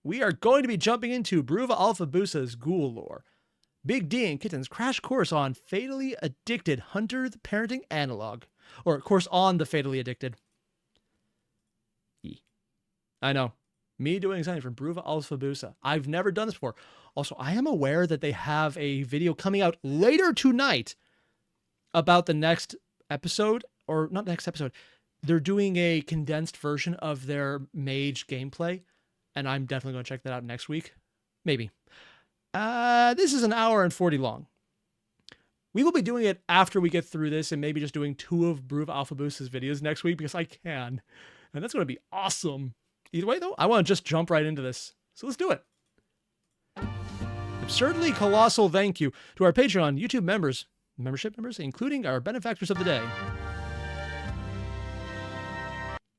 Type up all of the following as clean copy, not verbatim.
we are going to be jumping into Bruva Alphabusa's Ghoul lore. Big D and Kitten's crash course on Fatally Addicted Hunter the Parenting Analog. Or course on the Fatally Addicted. I know. Me doing something from Bruva Alphabusa. I've never done this before. Also, I am aware that they have a video coming out later tonight about the next episode. Or not next episode. They're doing a condensed version of their mage gameplay. And I'm definitely going to check that out next week. Maybe. This is an hour and 40 long. We will be doing it after we get through this and maybe just doing 2 of Bruva Alphabusa's videos next week because I can. And that's going to be awesome. Either way, though, I want to just jump right into this. So let's do it. Absurdly colossal thank you to our Patreon, YouTube membership members, including our benefactors of the day.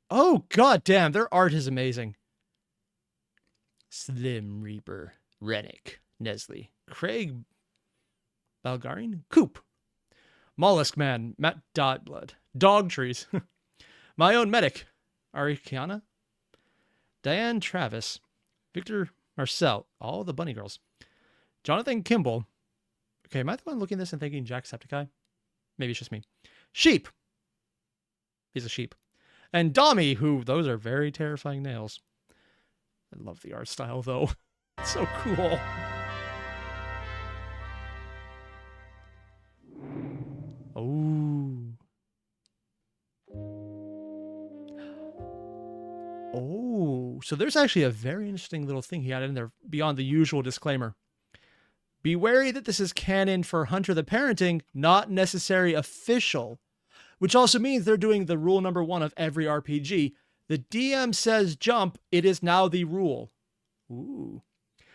Oh, god damn, their art is amazing. Slim Reaper, Rennick, Nestle, Craig Balgarian, Coop, Mollusk Man, Matt Dodblood, Dog Trees, My Own Medic, Arikiana, Diane Travis, Victor Marcel, all the bunny girls, Jonathan Kimball. Okay, am I the one looking at this and thinking Jacksepticeye? Maybe it's just me. Sheep. He's a sheep. And Dommy, who, those are very terrifying nails. I love the art style, though. It's so cool. Oh. Oh, so there's actually a very interesting little thing he had in there beyond the usual disclaimer. Be wary that this is canon for Hunter the Parenting, not necessary official. Which also means they're doing the rule number 1 of every RPG. The DM says jump, it is now the rule. Ooh.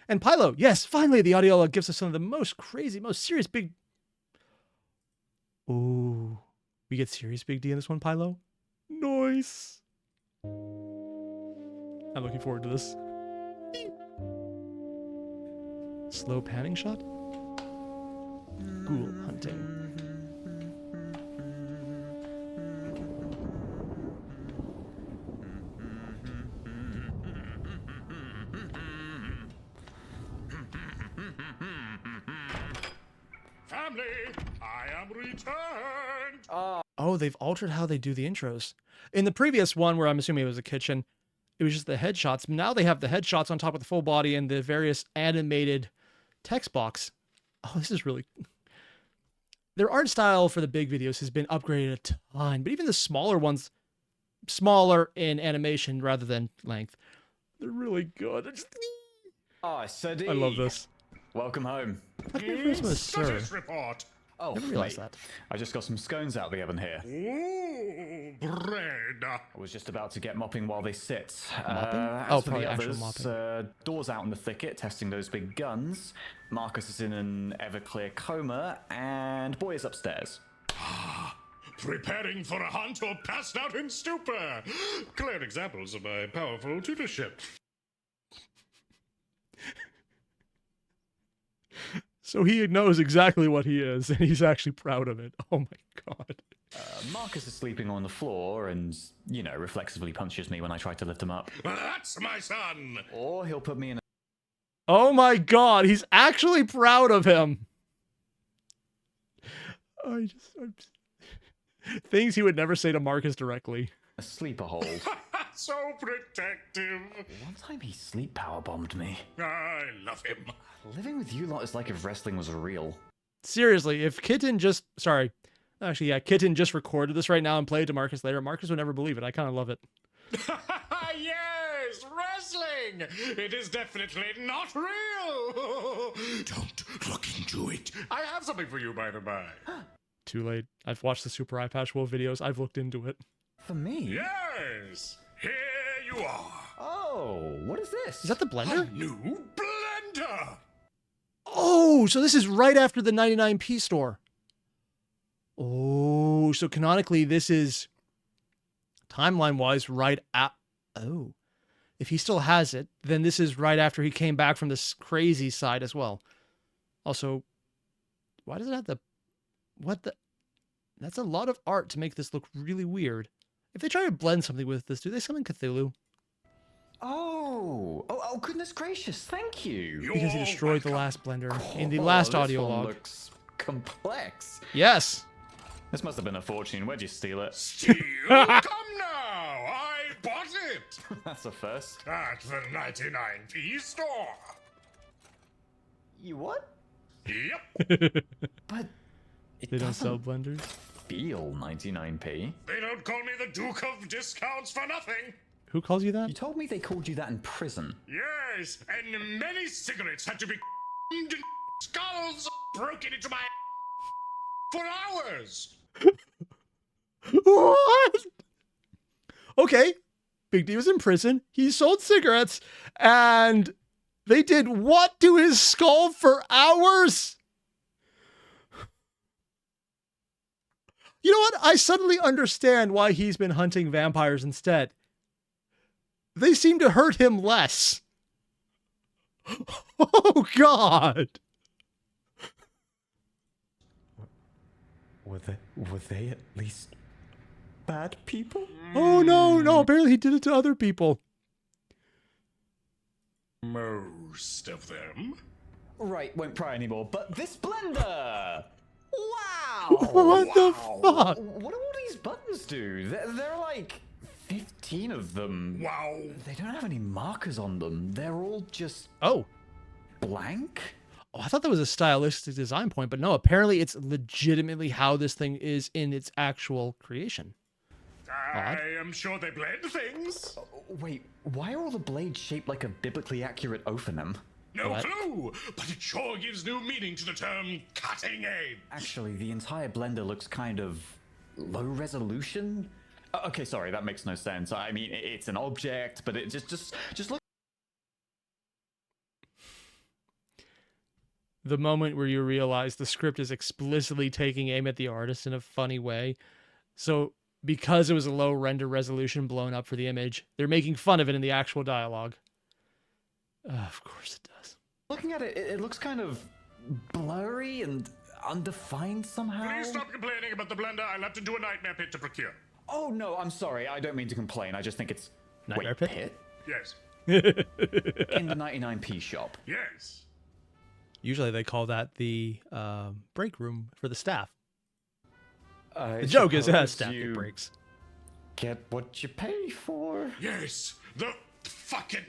And Pylo, yes, finally the Audiolog gives us some of the most crazy, most serious big... Ooh. We get serious big D in this one, Pylo? Nice. I'm looking forward to this. Slow panning shot? Ghoul hunting. Family, I am returned. Oh, they've altered how they do the intros. In the previous one, where I'm assuming it was a kitchen, it was just the headshots. Now they have the headshots on top of the full body and the various animated text box. Oh, this is really... Their art style for the big videos has been upgraded a ton, but even the smaller ones, smaller in animation rather than length, they're really good. Sir. I love this. Welcome home. How come everyone's with a sir? Status report. Oh, Never realized that. I just got some scones out of the oven here. Ooh, bread. I was just about to get mopping while they sit. Mopping? As Oh, for probably the actual others, mopping. Doors out in the thicket, testing those big guns. Marcus is in an Everclear coma, and Boy is upstairs. Preparing for a hunt or passed out in stupor. Clear examples of my powerful tutorship. So he knows exactly what he is, and he's actually proud of it. Oh my god. Marcus is sleeping on the floor and, you know, reflexively punches me when I try to lift him up. That's my son. Or he'll put me in a Oh my god, he's actually proud of him. Things he would never say to Marcus directly. sleeper hold. So protective. One time he sleep power bombed me. I love him. Living with you lot is like if wrestling was real. Seriously, if Kitten just... Sorry. Actually, yeah, Kitten just recorded this right now and played it to Marcus later. Marcus would never believe it. I kind of love it. Yes, wrestling. It is definitely not real. Don't look into it. I have something for you, by the by. Too late. I've watched the Super Eye Patch Wolf videos. I've looked into it. For me? Yes. Here you are. Oh, what is this? Is that the blender? A new blender. Oh, so this is right after the 99p store. Oh, so canonically this is timeline-wise right at... Oh. If he still has it, then this is right after he came back from this crazy side as well. Also, why does it have the... What the... That's a lot of art to make this look really weird. If they try to blend something with this, do they summon Cthulhu? Oh, goodness gracious, thank you. Because he destroyed the last blender in the Oh, last this audio one log. looks complex. Yes. This must have been a fortune. Where'd you steal it? Steal? Come now! I bought it! That's a first. At the 99p store. You what? Yep. But it They don't doesn't sell blenders. feel 99p. They don't call me the Duke of Discounts for nothing. Who calls you that? You told me they called you that in prison. Yes, and many cigarettes had to be and skulls broken into my for hours. What? Okay. Big D was in prison. He sold cigarettes, and they did what to his skull for hours? You know what? I suddenly understand why he's been hunting vampires instead. They seem to hurt him less. Oh, God. Were they at least bad people? Oh, no. Apparently he did it to other people. Most of them. Right, won't pry anymore, but this blender! Wow! What the fuck? What do all these buttons do? There are like 15 of them. Wow. They don't have any markers on them. They're all just Oh. blank? Oh, I thought that was a stylistic design point, but no, apparently it's legitimately how this thing is in its actual creation. I am sure they blend things. Wait, why are all the blades shaped like a biblically accurate ophonym? No What? clue, but it sure gives new meaning to the term cutting edge. Actually, the entire blender looks kind of low resolution. Okay, sorry, that makes no sense. I mean, it's an object, but it just look. The moment where you realize the script is explicitly taking aim at the artist in a funny way. So because it was a low render resolution blown up for the image, they're making fun of it in the actual dialogue. Of course it does. Looking at it, it looks kind of blurry and undefined somehow. Please stop complaining about the blender. I'll have to do a nightmare pit to procure. Oh no, I'm sorry. I don't mean to complain. I just think it's Nightmare Wait, pit? Yes. in the 99p shop. Yes. Usually they call that the break room for the staff. I The joke is suppose staff you get breaks. Get what you pay for. Yes. The fucking.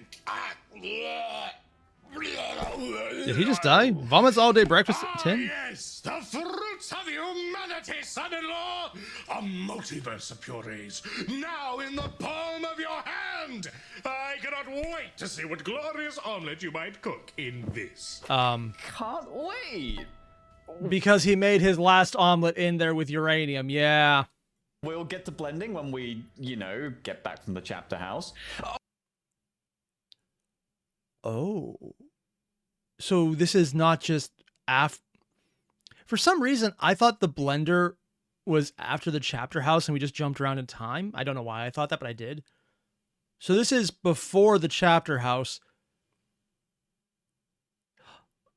Did he just die? Vomits all day breakfast at 10? Yes, the fruits of humanity, son-in-law! A multiverse of purees, now in the palm of your hand! I cannot wait to see what glorious omelet you might cook in this. Can't wait. Because he made his last omelet in there with uranium, yeah. We'll get to blending when we, get back from the chapter house. Oh. So this is not just For some reason, I thought the blender was after the chapter house and we just jumped around in time. I don't know why I thought that, but I did. So this is before the chapter house.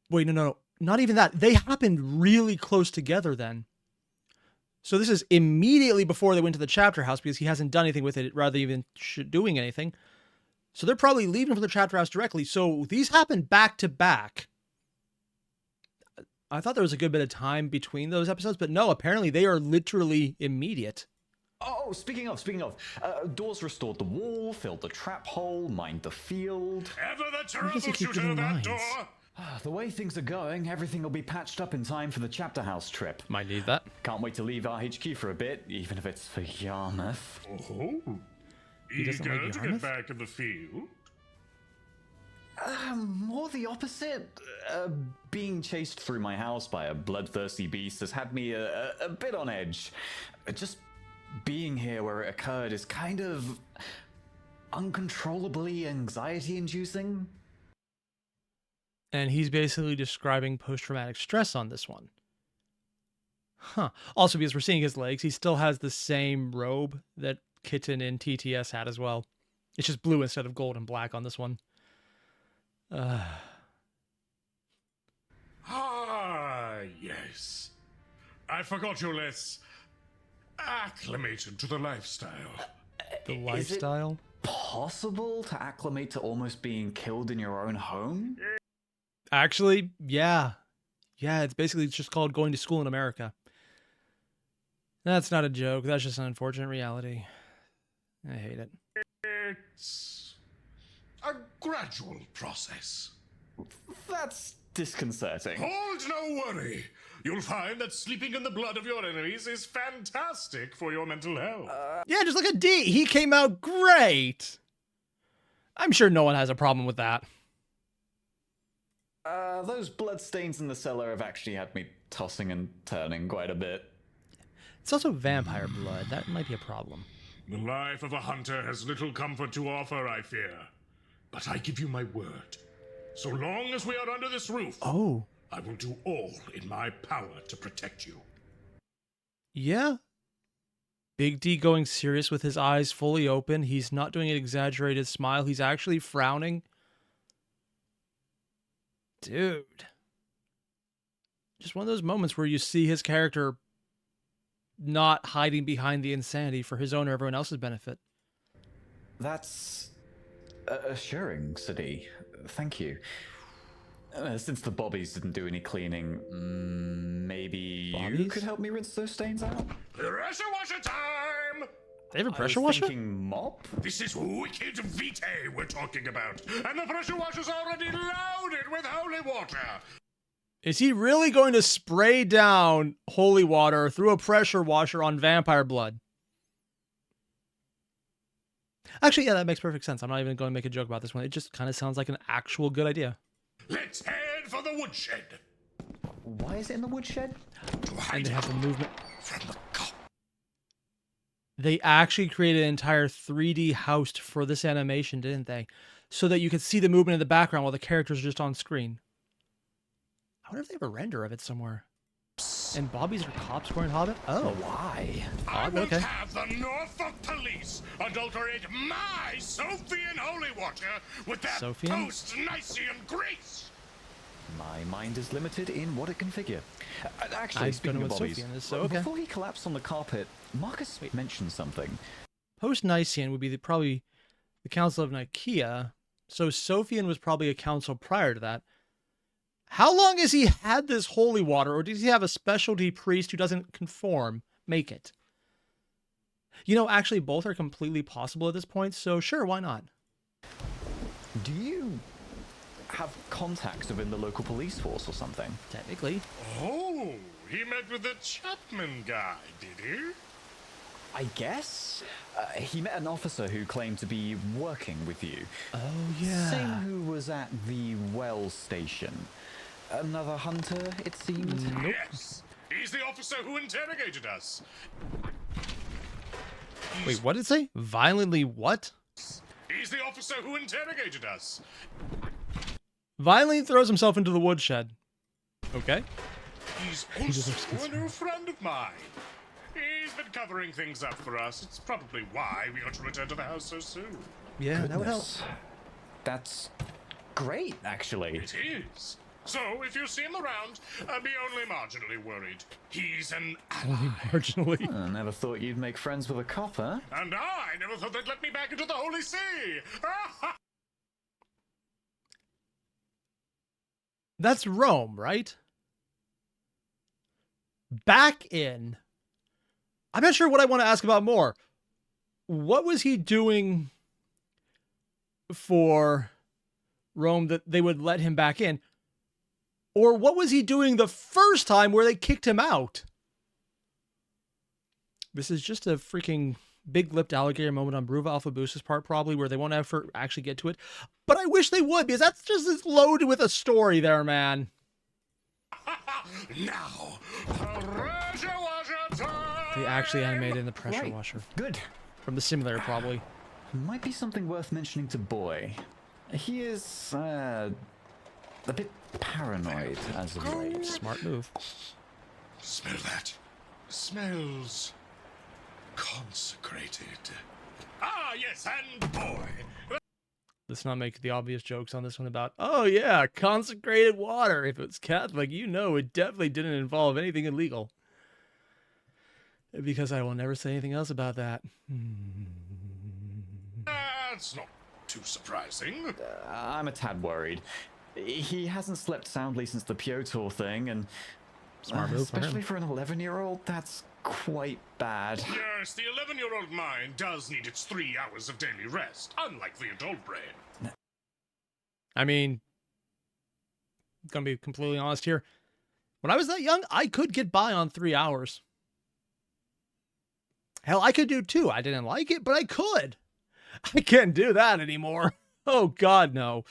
Wait, no. Not even that. They happened really close together then. So this is immediately before they went to the chapter house because he hasn't done anything with it rather than even doing anything. So they're probably leaving from the chapter house directly. So these happen back to back. I thought there was a good bit of time between those episodes, but no, apparently they are literally immediate. Oh, speaking of, Dawes restored the wall, filled the trap hole, mined the field. Ever the does he troubleshooter keep giving of that lines? door? The way things are going, everything will be patched up in time for the chapter house trip. Might need that. Can't wait to leave our HQ for a bit, even if it's for Yarmouth. Oh. He doesn't Eager like to Yarmouth? get back in the field? More the opposite. Being chased through my house by a bloodthirsty beast has had me a bit on edge. Just being here where it occurred is kind of uncontrollably anxiety-inducing. And he's basically describing post-traumatic stress on this one. Huh. Also, because we're seeing his legs, he still has the same robe that Kitten in TTS had as well. It's just blue instead of gold and black on this one. Yes. I forgot you're less acclimated to the lifestyle. The lifestyle? possible to acclimate to almost being killed in your own home? Actually, yeah. Yeah, it's basically just called going to school in America. That's not a joke. That's just an unfortunate reality. I hate it. It's a gradual process. That's disconcerting. Hold no worry. You'll find that sleeping in the blood of your enemies is fantastic for your mental health. Yeah, just look at D. He came out great. I'm sure no one has a problem with that. Those bloodstains in the cellar have actually had me tossing and turning quite a bit. It's also vampire blood. That might be a problem. The life of a hunter has little comfort to offer, I fear. But I give you my word. So long as we are under this roof, Oh. I will do all in my power to protect you. Yeah. Big D going serious with his eyes fully open. He's not doing an exaggerated smile. He's actually frowning. Dude. Just one of those moments where you see his character not hiding behind the insanity for his own or everyone else's benefit. That's assuring, City. Thank you. Since the bobbies didn't do any cleaning, maybe you Bobbies? could help me rinse those stains out? Pressure washer time! They have a I pressure was washer? thinking mop? This is wicked vitae we're talking about, and the pressure washer's already loaded with holy water. Is he really going to spray down holy water through a pressure washer on vampire blood? Actually, yeah, that makes perfect sense. I'm not even going to make a joke about this one. It just kind of sounds like an actual good idea. Let's head for the woodshed. Why is it in the woodshed? To hide And they have the movement. from the cop. They actually created an entire 3D house for this animation, didn't they? So that you could see the movement in the background while the characters are just on screen. I wonder if they have a render of it somewhere. And Bobbies are cops scoring Hobbit? Oh. Why? I Odd, will okay. have the Norfolk Police adulterate my Sophian holy water with that Sophian? post-Nicene grease. My mind is limited in what it can figure. Actually, I don't speaking know of what bobbies, Sophian is, so okay. before he collapsed on the carpet, Marcus mentioned something. Post-Nicene would be probably the Council of Nicaea. So Sophian was probably a council prior to that. How long has he had this holy water, or does he have a specialty priest who doesn't conform make it? You know, actually, both are completely possible at this point, so sure, why not? Do you have contacts within the local police force or something? Technically. Oh, he met with the Chapman guy, did he? I guess. He met an officer who claimed to be working with you. Oh, yeah. Same who was at the well station. Another hunter, it seemed. Nope. Yes. He's the officer who interrogated us. Wait, what did it say? Violently what? He's the officer who interrogated us. Violently throws himself into the woodshed. Okay. He's just also looks a new friend of mine. He's been covering things up for us. It's probably why we ought to return to the house so soon. Yeah, that would help. Goodness. That's great, actually. It is. So, if you see him around, be only marginally worried. He's an ally. Only marginally. I never thought you'd make friends with a cop, huh? And I never thought they'd let me back into the Holy See. That's Rome, right? Back in. I'm not sure what I want to ask about more. What was he doing for Rome that they would let him back in? Or what was he doing the first time where they kicked him out? This is just a freaking big-lipped alligator moment on Bruva Alphabusa's part, probably, where they won't ever actually get to it. But I wish they would, because that's just as loaded with a story there, man. Now, pressure washer time. They actually animated in the pressure Right. washer. Good. From the simulator, probably. Might be something worth mentioning to Boy. He is, a bit paranoid as of late. Smart move. Smell that. Smells consecrated. Ah, yes, and boy. Let's not make the obvious jokes on this one about, oh yeah, consecrated water. If it's Catholic, you know it definitely didn't involve anything illegal. Because I will never say anything else about that. That That's not too surprising. I'm a tad worried. He hasn't slept soundly since the Piotr thing, and Smart move for him. especially for an 11-year-old, that's quite bad. Yes, the 11-year-old mind does need its 3 hours of daily rest, unlike the adult brain. I mean, gonna be completely honest here. When I was that young, I could get by on 3 hours. Hell, I could do 2. I didn't like it, but I could. I can't do that anymore. Oh, God, no.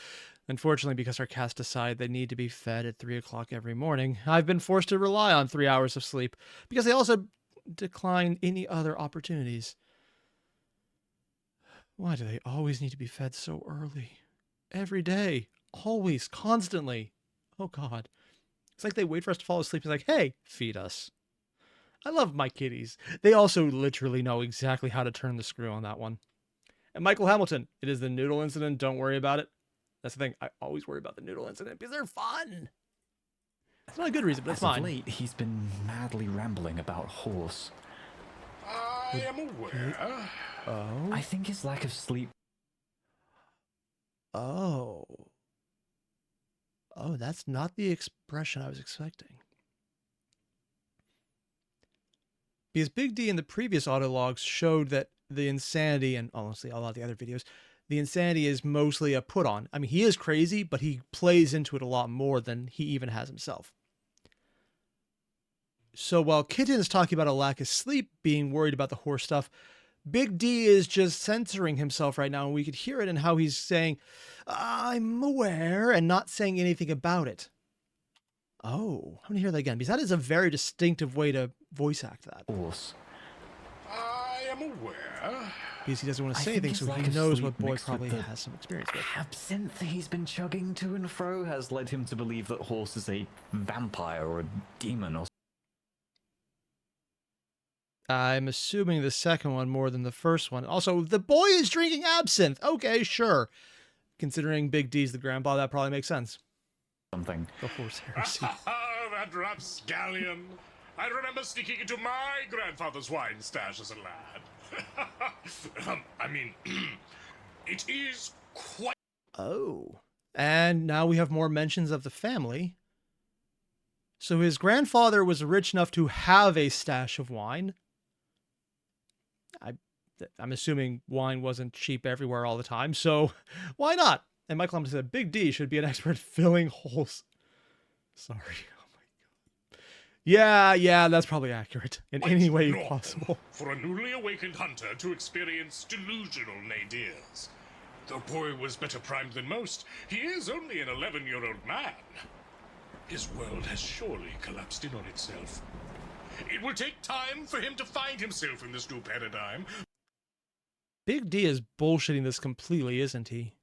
Unfortunately, because our cast decide they need to be fed at 3 o'clock every morning, I've been forced to rely on 3 hours of sleep because they also decline any other opportunities. Why do they always need to be fed so early? Every day. Always. Constantly. Oh, God. It's like they wait for us to fall asleep and like, hey, feed us. I love my kitties. They also literally know exactly how to turn the screw on that one. And Michael Hamilton, it is the noodle incident. Don't worry about it. That's the thing. I always worry about the noodle incident because they're fun. It's not a good reason, but it's As of fine. late, he's been madly rambling about horse. I am aware. Oh. I think his lack of sleep. Oh. Oh, that's not the expression I was expecting. Because Big D in the previous Audiologs showed that the insanity, and honestly a lot of the other videos, the insanity is mostly a put on. I mean, he is crazy, but he plays into it a lot more than he even has himself. So while Kitten is talking about a lack of sleep, being worried about the horse stuff, Big D is just censoring himself right now, and we could hear it in how he's saying, I'm aware, and not saying anything about it. Oh, I'm going to hear that again, because that is a very distinctive way to voice act that. Horse. I am aware. Because he doesn't want to I say think anything, his so lack he of knows sleep what boy mixed with probably the has some experience with. Absinthe he's been chugging to and fro has led him to believe that horse is a vampire or a demon or I'm assuming the second one more than the first one. Also, the boy is drinking absinthe. Okay, sure. Considering Big D's the grandpa, that probably makes sense. something. The horse heresy. That rapscallion. I remember sneaking into my grandfather's wine stash as a lad. I mean, it is quite... Oh. And now we have more mentions of the family. So his grandfather was rich enough to have a stash of wine. I'm assuming wine wasn't cheap everywhere all the time, so why not? And Michael Hamilton said, Big D should be an expert filling holes. Sorry. Oh my God. Yeah, that's probably accurate in any way normal possible. for a newly awakened hunter to experience delusional nadirs. The boy was better primed than most. He is only an 11-year-old man. His world has surely collapsed in on itself. It will take time for him to find himself in this new paradigm. Big D is bullshitting this completely, isn't he?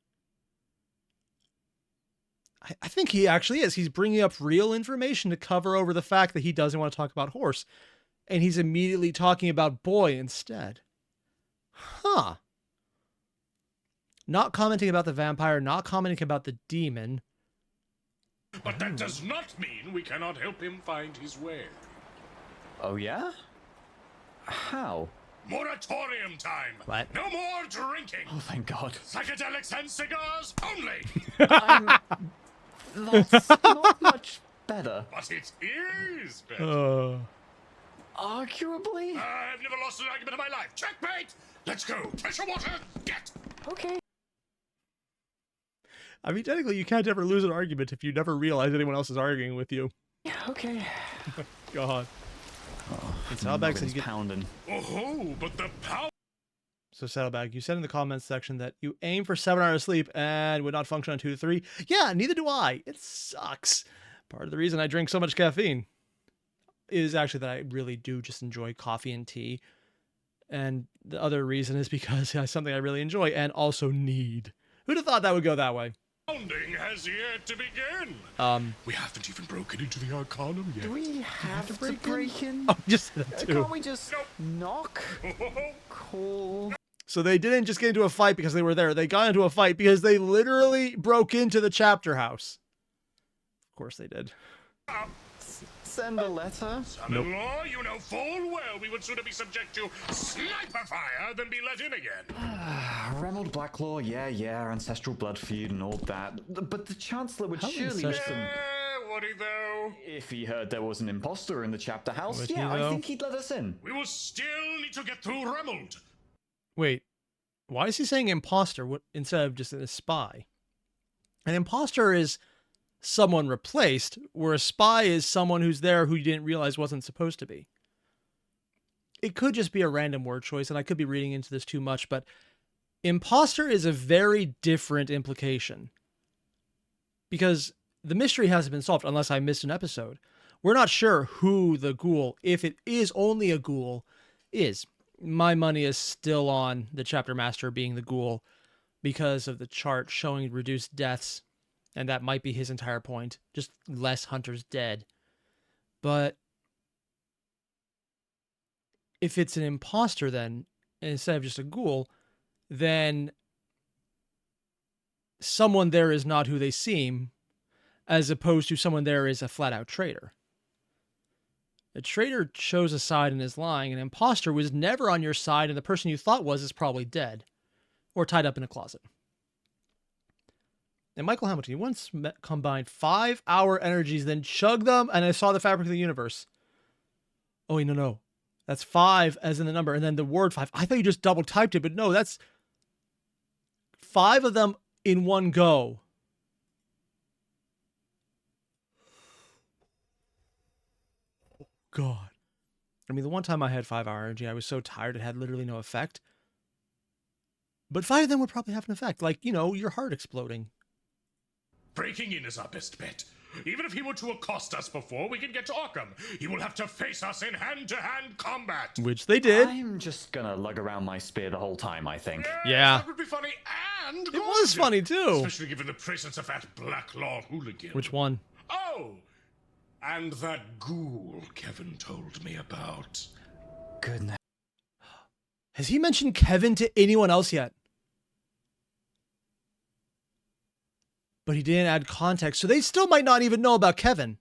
I think he actually is. He's bringing up real information to cover over the fact that he doesn't want to talk about horse. And he's immediately talking about boy instead. Huh. Not commenting about the vampire, not commenting about the demon. But that does not mean we cannot help him find his way. Oh yeah? How? Moratorium time! What? No more drinking! Oh, thank God. Psychedelics and cigars only! That's not much better. But it is better. Arguably? I've never lost an argument in my life. Checkmate! Let's go. Pressure water, get! Okay. I mean, technically, you can't ever lose an argument if you never realize anyone else is arguing with you. Yeah, okay. God. Oh, And Saddlebag said you get... pounding. Oh, but the power... So Saddlebag, you said in the comments section that you aim for 7 hours sleep and would not function on 2 to 3. Yeah, neither do I. It sucks. Part of the reason I drink so much caffeine is actually that I really do just enjoy coffee and tea. And the other reason is because it's something I really enjoy and also need. Who'd have thought that would go that way? Pounding has yet to begin. We haven't even broken into the Arcanum yet. Do we have to break in? Oh, just said that too. Can't we just knock? Cool. So they didn't just get into a fight because they were there. They got into a fight because they literally broke into the chapter house. Of course they did. send a letter? Son-in-law, you know full well we would sooner be subject to sniper fire than be let in again. Remold Blacklaw, yeah, ancestral blood feud and all that. But the Chancellor would How surely ancestral? listen. Would he though? If he heard there was an imposter in the chapter house, Would he, yeah, I though? think he'd let us in. We will still need to get through Remold. Wait, why is he saying imposter instead of just a spy? An imposter is someone replaced, where a spy is someone who's there who you didn't realize wasn't supposed to be. It could just be a random word choice, and I could be reading into this too much, but imposter is a very different implication. Because the mystery hasn't been solved unless I missed an episode. We're not sure who the ghoul, if it is only a ghoul, is. My money is still on the chapter master being the ghoul because of the chart showing reduced deaths, and that might be his entire point. Just less hunters dead. But if it's an imposter then, instead of just a ghoul, then someone there is not who they seem, as opposed to someone there is a flat-out traitor. A traitor chose a side and is lying. An imposter was never on your side, and the person you thought was is probably dead or tied up in a closet. And Michael Hamilton, he once combined 5-hour energies, then chugged them, and I saw the fabric of the universe. Oh, wait, no. That's 5 as in the number, and then the word 5. I thought you just double typed it, but no, that's 5 of them in one go. God. I mean, the one time I had 5-hour energy, I was so tired it had literally no effect. But 5 of them would probably have an effect, like, your heart exploding. Breaking in is our best bet. Even if he were to accost us before we can get to Arkham, he will have to face us in hand-to-hand combat. Which they did. I'm just gonna lug around my spear the whole time, I think. Yeah. That would be funny and It was funny, too. Especially given the presence of that Blacklaw hooligan. Which one? Oh! And that ghoul Kevin told me about. Goodness. Has he mentioned Kevin to anyone else yet? But he didn't add context, so they still might not even know about Kevin.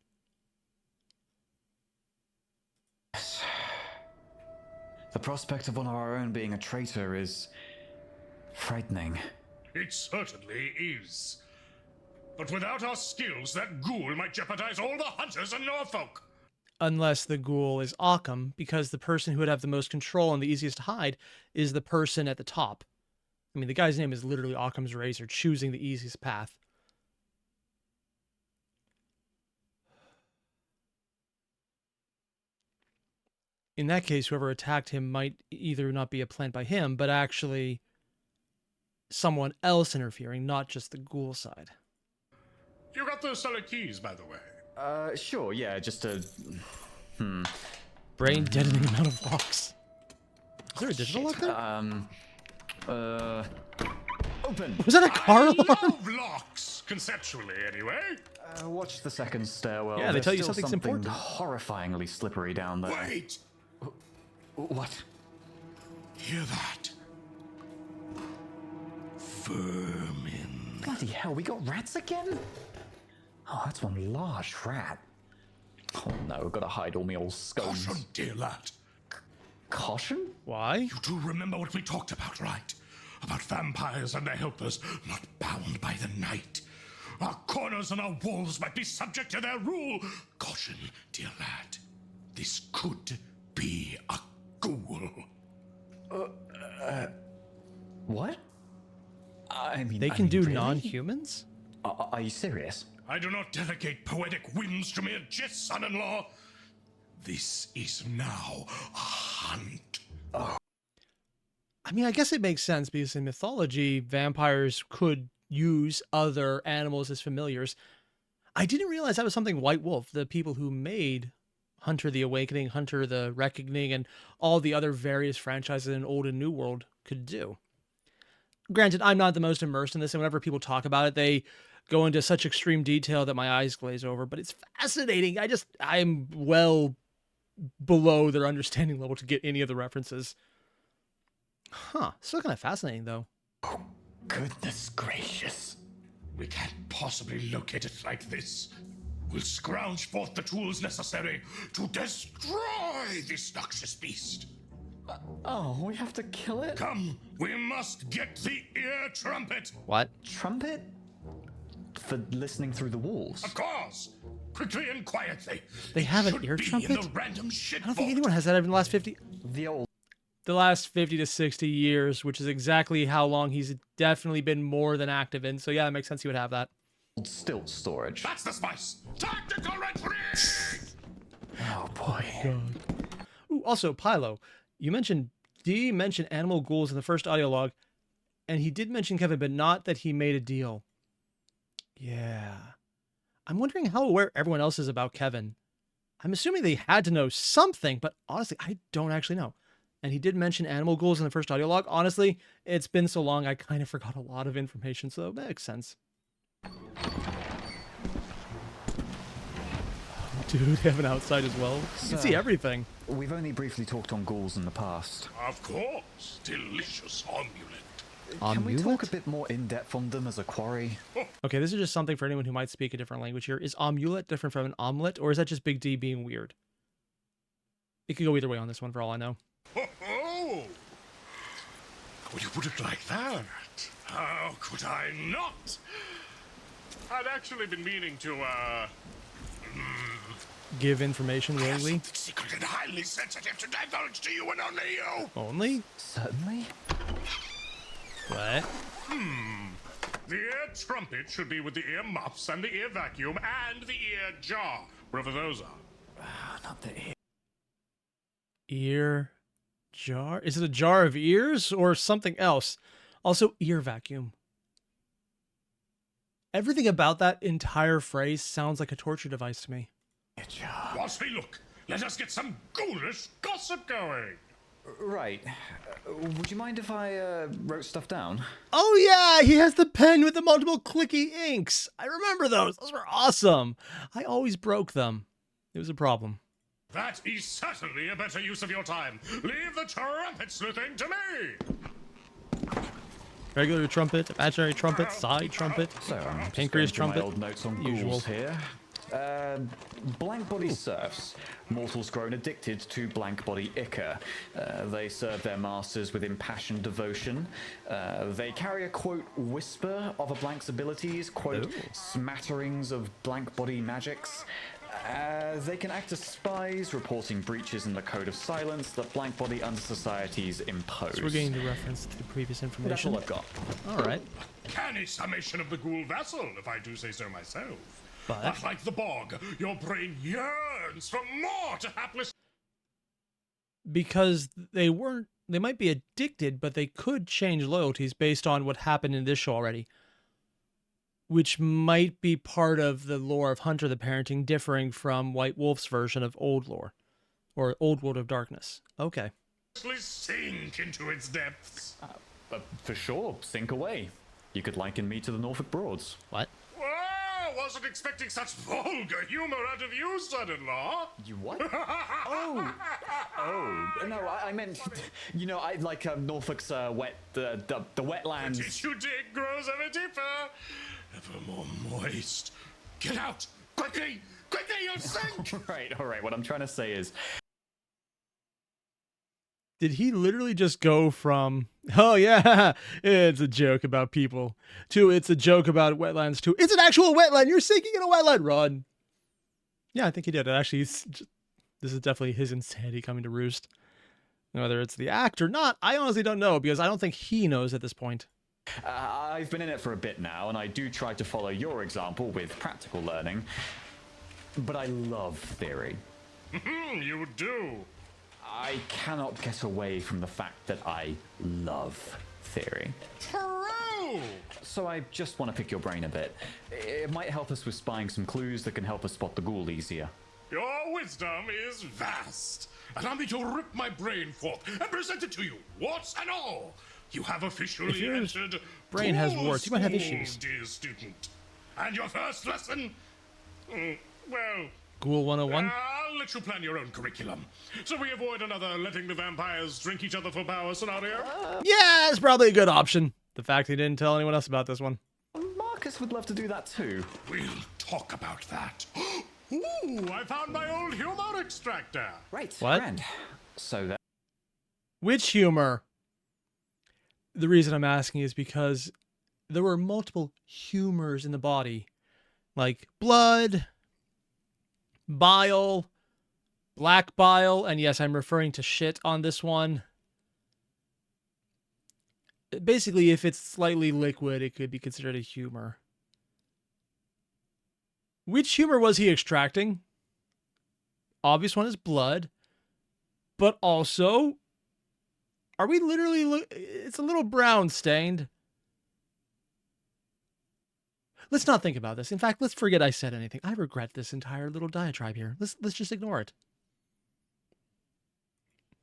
The prospect of one of our own being a traitor is frightening. It certainly is. But without our skills, that ghoul might jeopardize all the hunters in Norfolk. Unless the ghoul is Occam, because the person who would have the most control and the easiest to hide is the person at the top. I mean, the guy's name is literally Occam's razor, choosing the easiest path. In that case, whoever attacked him might either not be a plant by him, but actually someone else interfering, not just the ghoul side. You got those cellar keys, by the way. Sure, yeah, just a... Brain deadening amount of locks. Is there a digital lock there? Open! Was that a car I alarm? love locks, conceptually anyway. Watch the second stairwell. Yeah, they There's tell you still something's something important. horrifyingly slippery down there. Wait, What? hear that? Vermin. Bloody hell, we got rats again? Oh, that's one large rat. Oh no, gotta hide all my old scones. Caution, dear lad. Caution? Why? You do remember what we talked about, right? About vampires and their helpers not bound by the night. Our corners and our walls might be subject to their rule. Caution, dear lad. This could be a ghoul. What? I mean, They can do really? non-humans? Are you serious? I do not delegate poetic whims to mere jest, son-in-law. This is now a hunt. I mean, I guess it makes sense because in mythology, vampires could use other animals as familiars. I didn't realize that was something White Wolf, the people who made Hunter the Awakening, Hunter the Reckoning, and all the other various franchises in Old and New World could do. Granted, I'm not the most immersed in this, and whenever people talk about it, they go into such extreme detail that my eyes glaze over, but it's fascinating. I'm well below their understanding level to get any of the references. Huh. Still kind of fascinating, though. Goodness gracious. We can't possibly locate it like this. will scrounge forth the tools necessary to destroy this noxious beast. Oh, we have to kill it? Come, we must get the ear trumpet. What? Trumpet? For listening through the walls? Of course. Quickly and quietly. They have an Should ear be trumpet? in the random shit I don't think vault. anyone has that in the last 50... The last 50 to 60 years, which is exactly how long he's definitely been more than active in. So yeah, it makes sense he would have that. old stilt storage. That's the spice. Tactical retreat. Oh boy. Ooh, also, Pylo, D mentioned animal ghouls in the first audiolog, and he did mention Kevin, but not that he made a deal. Yeah. I'm wondering how aware everyone else is about Kevin. I'm assuming they had to know something, but honestly, I don't actually know. And he did mention animal ghouls in the first audiolog. Honestly, it's been so long, I kind of forgot a lot of information, so that makes sense. Dude, they have an outside as well. You can see everything. We've only briefly talked on ghouls in the past. Of course. Delicious omelet. Can we talk Omelet? a bit more in depth on them as a quarry? Okay, this is just something for anyone who might speak a different language here. Is omelet different from an omelet, or is that just Big D being weird? It could go either way on this one, for all I know. Oh, would you put it like that? How could I not? I'd actually been meaning to, Give information willingly. something secret and highly sensitive to divulge to you and only you. Only? Certainly. What? The ear trumpet should be with the ear muffs and the ear vacuum and the ear jar, wherever those are. Not the ear. Ear jar? Is it a jar of ears or something else? Also, ear vacuum. Everything about that entire phrase sounds like a torture device to me. Whilst we look, let us get some ghoulish gossip going. Right. Would you mind if I wrote stuff down? Oh yeah, he has the pen with the multiple clicky inks. I remember those. Those were awesome. I always broke them. It was a problem. That is certainly a better use of your time. Leave the trumpet sleuthing to me. Regular trumpet, imaginary trumpet, side trumpet, So I'm pancreas just going through trumpet. my old notes on Usual. ghouls here. Blank body serfs. Mortals grown addicted to blank body ichor. They serve their masters with impassioned devotion. They carry a, quote, whisper of a blank's abilities, quote, smatterings of blank body magics. They can act as spies, reporting breaches in the code of silence that blank body under societies impose. So we're getting the reference to the previous That's information. all I've got. All right. Canny summation of the ghoul vassal, if I do say so myself. But Like the bog, your brain yearns for more to hapless. because they might be addicted, but they could change loyalties based on what happened in this show already. Which might be part of the lore of Hunter the Parenting differing from White Wolf's version of old lore. Or Old World of Darkness. Okay. Sink into its depths. For sure, sink away. You could liken me to the Norfolk Broads. What? Whoa, wasn't expecting such vulgar humor out of you, son-in-law. You what? Oh, no, I meant, you know, I like Norfolk's the wetlands. Did you dig grows ever deeper, ever more moist? Get out, quickly, quickly, you'll sink. All right. What I'm trying to say is, Did he literally just go from, oh yeah, it's a joke about people, to it's a joke about wetlands, to it's an actual wetland, you're sinking in a wetland, run. Yeah, I think he did. Actually, this is definitely his insanity coming to roost. Whether it's the act or not, I honestly don't know, because I don't think he knows at this point. I've been in it for a bit now, and I do try to follow your example with practical learning, but I love theory. You do. I cannot get away from the fact that I love theory. True. So I just want to pick your brain a bit. It might help us with spying some clues that can help us spot the ghoul easier. Your wisdom is vast. Allow me to rip my brain forth and present it to you, warts and all. You have officially If your entered brain has Ghoul warts, you might have School, issues. dear student. And your first lesson? Well, Ghoul 101? I'll let you plan your own curriculum, so we avoid another letting the vampires drink each other for power scenario. Yeah, it's probably a good option. The fact he didn't tell anyone else about this one. Marcus would love to do that too. We'll talk about that. Ooh, I found my old humor extractor. Right. What? Grand. So that. Which humor? The reason I'm asking is because there were multiple humors in the body, like blood, bile, black bile, and yes, I'm referring to shit on this one. Basically, if it's slightly liquid, it could be considered a humor. Which humor was he extracting? Obvious one is blood, but also, are we literally, it's a little brown stained. Let's not think about this. In fact, let's forget I said anything. I regret this entire little diatribe here. Let's just ignore it.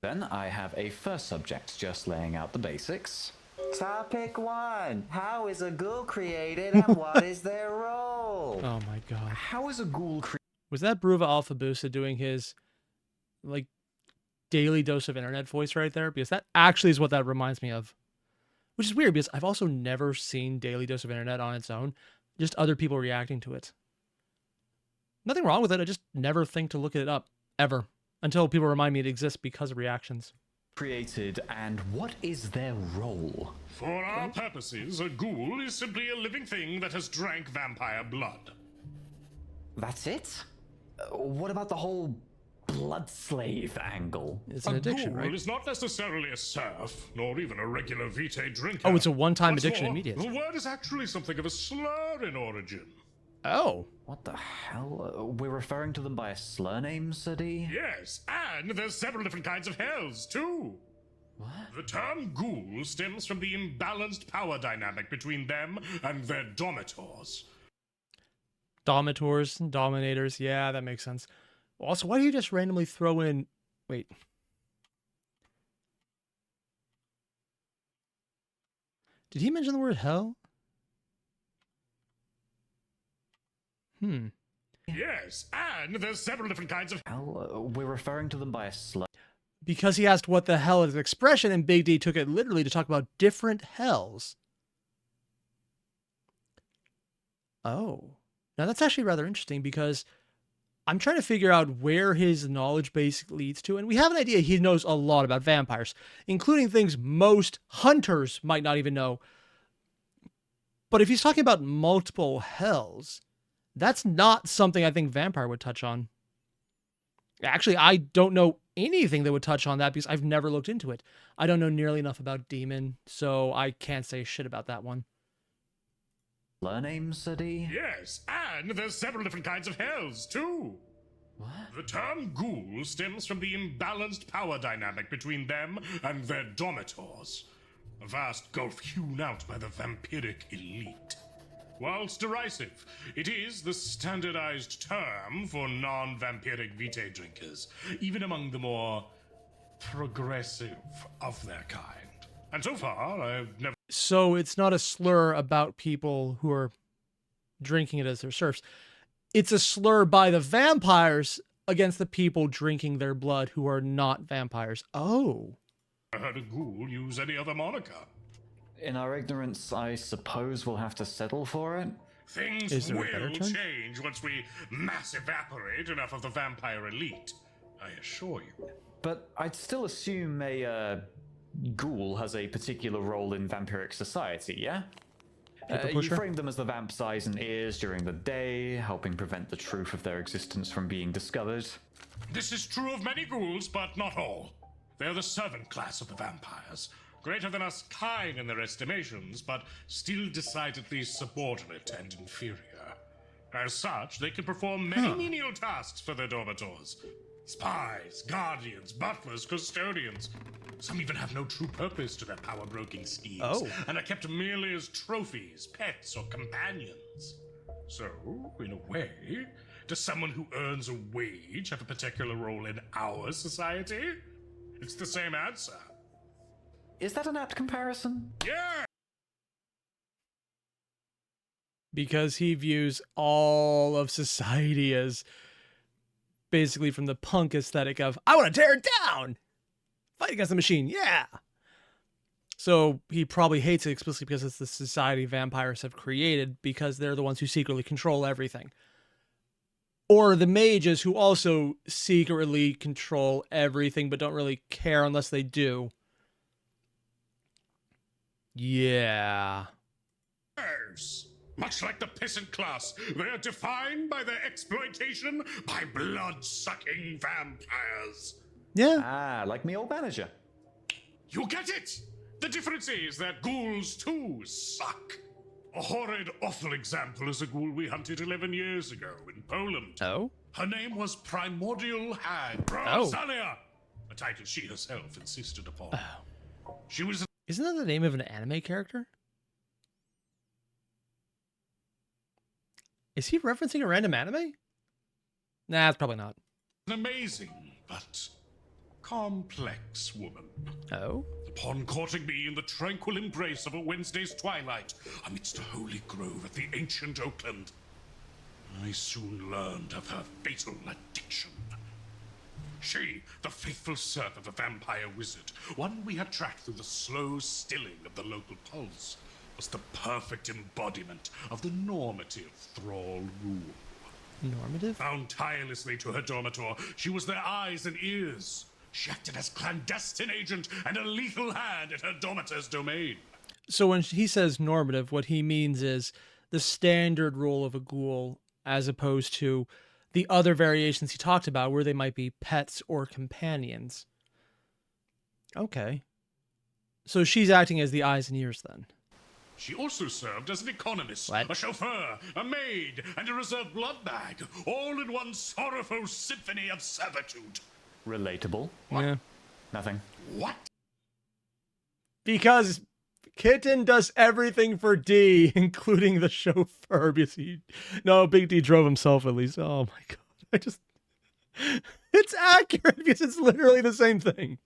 Then I have a first subject, just laying out the basics. Topic 1. How is a ghoul created and what is their role? Oh my god. How is a ghoul created? Was that Bruva Alphabusa doing his, like, daily dose of internet voice right there? Because that actually is what that reminds me of. Which is weird, because I've also never seen Daily Dose of Internet on its own. Just other people reacting to it. Nothing wrong with it, I just never think to look it up. Ever. Until people remind me it exists because of reactions. Created, and what is their role? For our purposes, a ghoul is simply a living thing that has drank vampire blood. That's it? What about the whole blood slave angle? It's an addiction, Ghoul right? is not necessarily a serf, nor even a regular vitae drinker. Oh, it's a one-time What's addiction more, immediate. The word is actually something of a slur in origin. Oh. What the hell? We're referring to them by a slur name, Sadi? Yes, and there's several different kinds of hells, too. What? The term ghoul stems from the imbalanced power dynamic between them and their domitors. Domitors, dominators, yeah, that makes sense. Also, why do you just randomly throw in... Wait. Did he mention the word hell? Yes, and there's several different kinds of Hell? We're referring to them by a slur. Because he asked what the hell is an expression, and Big D took it literally to talk about different hells. Oh. Now that's actually rather interesting because I'm trying to figure out where his knowledge base leads to, and we have an idea he knows a lot about vampires, including things most hunters might not even know. But if he's talking about multiple hells, that's not something I think Vampire would touch on. Actually, I don't know anything that would touch on that because I've never looked into it. I don't know nearly enough about Demon, so I can't say shit about that one. Slur name, Sadi? Yes, and there's several different kinds of hells, too. What? The term ghoul stems from the imbalanced power dynamic between them and their domitors. A vast gulf hewn out by the vampiric elite. Whilst derisive, it is the standardized term for non-vampiric vitae drinkers, even among the more progressive of their kind. And so far, I've never... So it's not a slur about people who are drinking it as their serfs. It's a slur by the vampires against the people drinking their blood who are not vampires. Oh. heard a ghoul use any other moniker. In our ignorance, I suppose we'll have to settle for it. Things Is there a will better term? change once we mass evaporate enough of the vampire elite. I assure you. But I'd still assume a ghoul has a particular role in vampiric society, yeah? People You pusher? frame them as the vamp's eyes and ears during the day, helping prevent the truth of their existence from being discovered. This is true of many ghouls, but not all. They're the servant class of the vampires. Greater than us kind in their estimations, but still decidedly subordinate and inferior. As such, they can perform many menial tasks for their dormitors. Spies, guardians, butlers, custodians. Some even have no true purpose to their power-broking schemes, Oh. and are kept merely as trophies, pets, or companions. So, in a way, does someone who earns a wage have a particular role in our society? It's the same answer. Is that an apt comparison? Yeah! Because he views all of society as basically from the punk aesthetic of, I want to tear it down! Fight against the machine, yeah! So he probably hates it explicitly because it's the society vampires have created because they're the ones who secretly control everything. Or the mages who also secretly control everything but don't really care unless they do. Yeah. Yes. Much like the peasant class, they are defined by their exploitation by blood-sucking vampires. Yeah. Ah, like me old manager. You get it? The difference is that ghouls too suck. A horrid, awful example is a ghoul we hunted 11 years ago in Poland. Oh? Her name was Primordial Hag Rosalia, a title she herself insisted upon. She was Isn't that the name of an anime character? Is he referencing a random anime? Nah, it's probably not. an amazing but complex woman. Oh? Upon courting me in the tranquil embrace of a Wednesday's twilight amidst a holy grove at the ancient Oakland, I soon learned of her fatal addiction. She, the faithful serf of a vampire wizard, one we had tracked through the slow stilling of the local pulse, was the perfect embodiment of the normative thrall rule. Normative? Bound tirelessly to her dormitor, she was their eyes and ears. She acted as clandestine agent and a lethal hand at her dormitor's domain. So when he says normative, what he means is the standard role of a ghoul, as opposed to the other variations he talked about where they might be pets or companions. Okay. So she's acting as the eyes and ears then. She also served as an economist, What? a chauffeur, a maid, and a reserve blood bag, all in one sorrowful symphony of servitude. Relatable. Yeah. Nothing. What? Because Kitten does everything for D, including the chauffeur. Because no, Big D drove himself at least. Oh my god. It's accurate because it's literally the same thing.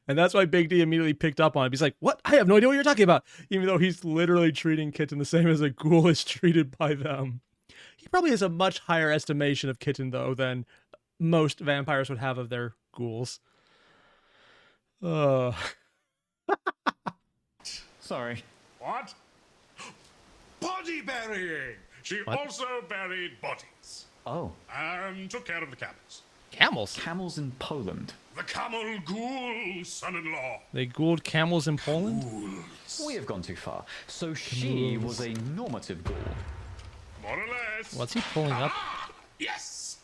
And that's why Big D immediately picked up on it. He's like, what? I have no idea what you're talking about. Even though he's literally treating Kitten the same as a ghoul is treated by them. He probably has a much higher estimation of Kitten, though, than most vampires would have of their ghouls. Sorry. What? Body burying! She What? also buried bodies. Oh. And took care of the camels. Camels? Camels in Poland. The camel ghoul son-in-law. They ghouled camels in Poland? Ghouls. We have gone too far. So she was a normative ghoul. More or less. What's he pulling up? Ah, yes!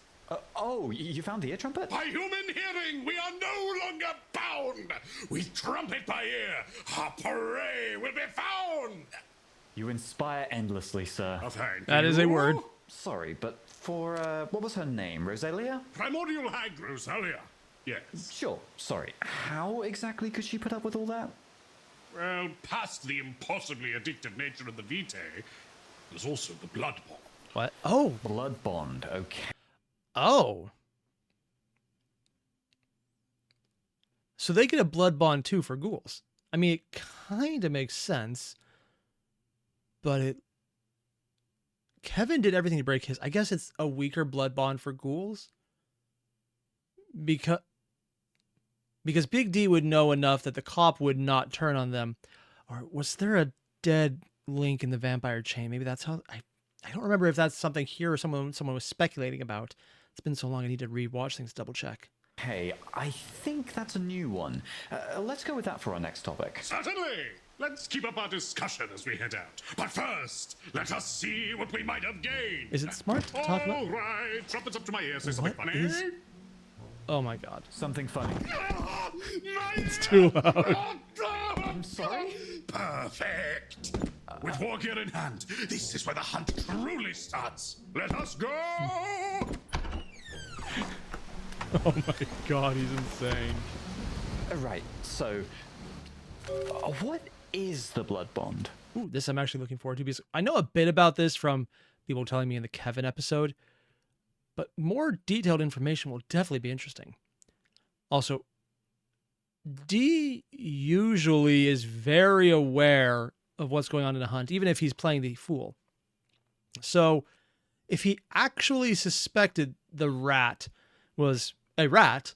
You found the ear trumpet? By human hearing, we are no longer bound. We trumpet by ear. Our prey will be found. You inspire endlessly, sir. Oh, thank That you. is a word. Sorry, but for, what was her name? Rosalia? Primordial Hag Rosalia. Yes. Sure, sorry. How exactly could she put up with all that? Well, past the impossibly addictive nature of the vitae, there's also the blood bond. What? Oh. Blood bond, okay. Oh. So they get a blood bond too for ghouls. I mean, it kind of makes sense, but Kevin did everything to break his. I guess it's a weaker blood bond for ghouls. Because Big D would know enough that the cop would not turn on them. Or was there a dead link in the vampire chain? Maybe that's how... I don't remember if that's something here or someone was speculating about. It's been so long I need to rewatch things to double check. Hey, I think that's a new one. Let's go with that for our next topic. Certainly. Let's keep up our discussion as we head out. But first, let us see what we might have gained. Is it smart to talk about... All right, trumpets up to my ears. Say something What funny. is- Oh my god. Something funny. It's too loud. I'm sorry? Perfect. With war gear in hand, this is where the hunt truly starts. Let us go. Oh my god, he's insane. Right, so... what is the blood bond? Ooh, this I'm actually looking forward to because I know a bit about this from people telling me in the Kevin episode, but more detailed information will definitely be interesting. Also, D usually is very aware of what's going on in a hunt, even if he's playing the fool. So, if he actually suspected the rat was a rat,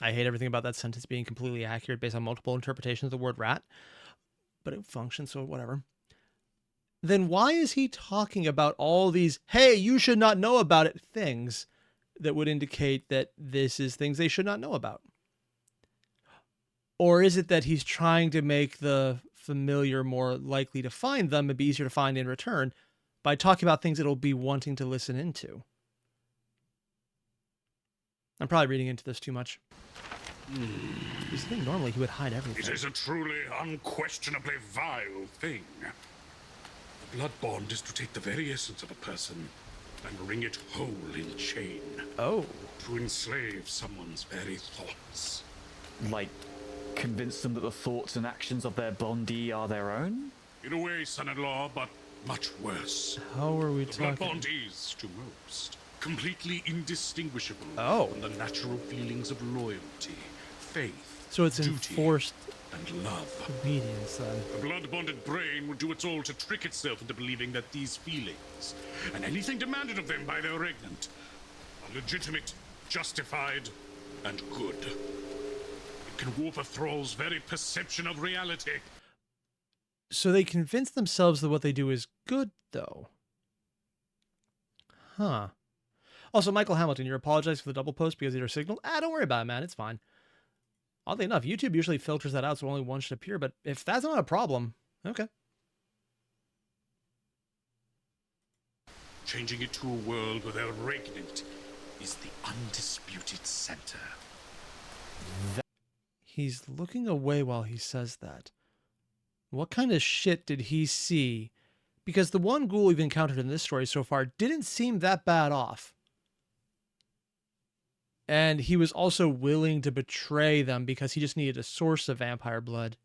I hate everything about that sentence being completely accurate based on multiple interpretations of the word rat, but it functions, so whatever. then why is he talking about all these, hey, you should not know about it things that would indicate that this is things they should not know about? Or is it that he's trying to make the familiar more likely to find them and be easier to find in return by talking about things it'll be wanting to listen into? I'm probably reading into this too much. You think normally he would hide everything. It is a truly, unquestionably vile thing. The blood bond is to take the very essence of a person and wring it whole in chain. Oh. To enslave someone's very thoughts. Like, convince them that the thoughts and actions of their bondee are their own? In a way, son-in-law, but much worse. How are we The blood talking? bond is, to most, completely indistinguishable from the natural feelings of loyalty, faith, So it's duty, enforced and love. obedience then. The blood-bonded brain would do its all to trick itself into believing that these feelings, and anything demanded of them by their regnant, are legitimate, justified, and good. It can warp a thrall's very perception of reality. So they convince themselves that what they do is good, though. Huh. Also, Michael Hamilton, you're apologizing for the double post because of your signal? Don't worry about it, man. It's fine. Oddly enough, YouTube usually filters that out so only one should appear, but if that's not a problem, okay. Changing it to a world where their regnant is the undisputed center. He's looking away while he says that. What kind of shit did he see? Because the one ghoul we've encountered in this story so far didn't seem that bad off. And he was also willing to betray them because he just needed a source of vampire blood.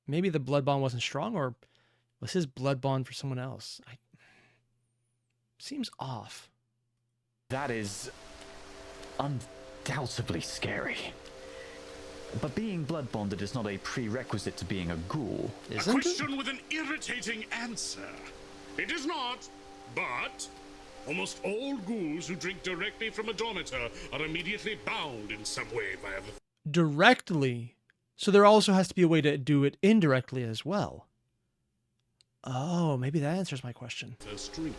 Maybe the blood bond wasn't strong, or was his blood bond for someone else? Seems off. That is undoubtedly scary. But being blood bonded is not a prerequisite to being a ghoul. A question with an irritating answer. It is not, but almost all ghouls who drink directly from a dormitor are immediately bound in some way via the Directly. So there also has to be a way to do it indirectly as well. Oh, maybe that answers my question. first drink.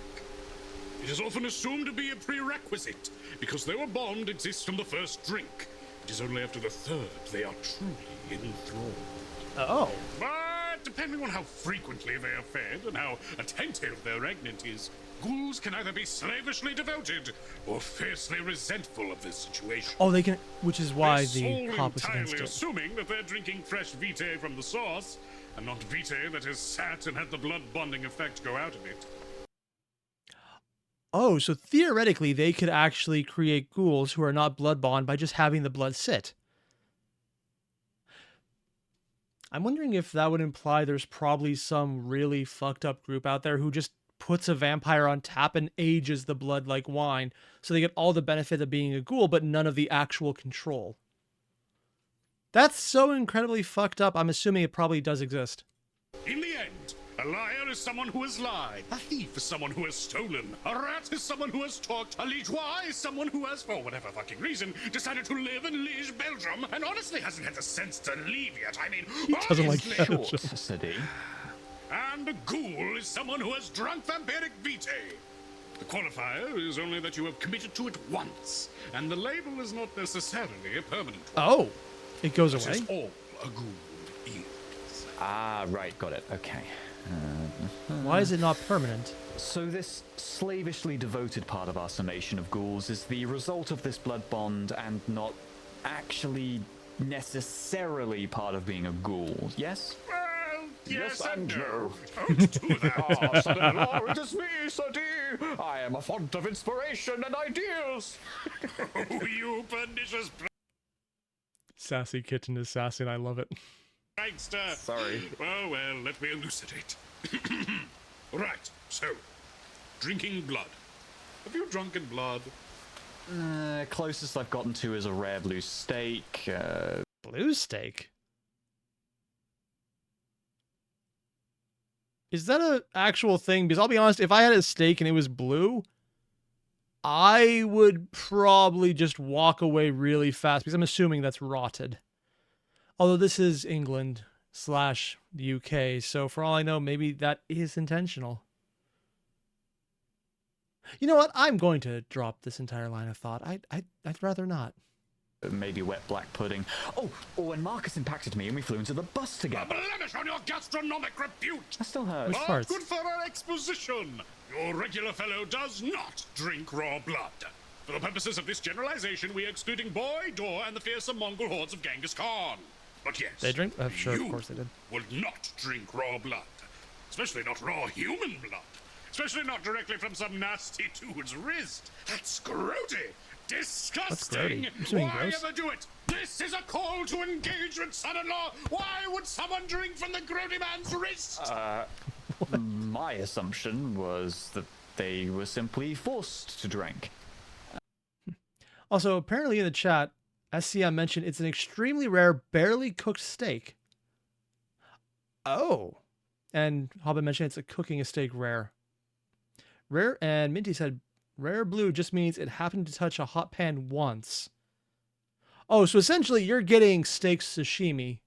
It is often assumed to be a prerequisite, because their bond exists from the first drink. It is only after the third they are truly enthralled. Oh. But depending on how frequently they are fed and how attentive their regnant is, ghouls can either be slavishly devoted or fiercely resentful of this situation. Oh, they can, which is why This the all hop was against entirely it. assuming that they're drinking fresh vitae from the source, and not vitae that has sat and had the blood bonding effect go out of it. Oh, so theoretically they could actually create ghouls who are not blood bond by just having the blood sit. I'm wondering if that would imply there's probably some really fucked up group out there who just puts a vampire on tap and ages the blood like wine, so they get all the benefit of being a ghoul, but none of the actual control. That's so incredibly fucked up, I'm assuming it probably does exist. In the end, a liar is someone who has lied. A thief is someone who has stolen. A rat is someone who has talked. A ligeois is someone who has, for whatever fucking reason, decided to live in Liege, Belgium, and honestly hasn't had the sense to leave yet. I mean, doesn't like honestly. Belgium. Short, said he. And a ghoul is someone who has drunk vampiric vitae. The qualifier is only that you have committed to it once, and the label is not necessarily a permanent one. Oh, it goes That away? is all a ghoul is. Ah, right, got it. Okay. Why is it not permanent? So this slavishly devoted part of our summation of ghouls is the result of this blood bond and not actually necessarily part of being a ghoul, yes? Well, yes and no. no. Don't do that. Ah, son-in-law, it is me, Sadi. I am a font of inspiration and ideas. Oh, you pernicious Sassy Kitten is sassy and I love it. prankster. Sorry. Well, let me elucidate. Right, so, drinking blood. Have you drunken blood? Closest I've gotten to is a rare blue steak. Blue steak? Is that an actual thing? Because I'll be honest, if I had a steak and it was blue, I would probably just walk away really fast because I'm assuming that's rotted. Although this is England, the UK. So for all I know, maybe that is intentional. You know what? I'm going to drop this entire line of thought. I'd rather not. Maybe wet black pudding. Oh, or when Marcus impacted me and we flew into the bus A together. blemish on your gastronomic repute. That still hurts. Which parts? Good for our exposition. Your regular fellow does not drink raw blood. For the purposes of this generalization, we are excluding Boy, Dor, and the fearsome Mongol hordes of Genghis Khan. But yes, They drink? Sure, you of course they did. would not drink raw blood. Especially not raw human blood. Especially not directly from some nasty dude's wrist. That's grody. Disgusting. grody. You're doing Why gross. ever do it? This is a call to engagement, son-in-law. Why would someone drink from the grody man's wrist? My assumption was that they were simply forced to drink. Also, apparently in the chat, SCM mentioned it's an extremely rare, barely cooked steak. Oh. And Hobbit mentioned it's a cooking a steak rare. Rare, and Minty said, rare blue just means it happened to touch a hot pan once. Oh, so essentially you're getting steak sashimi.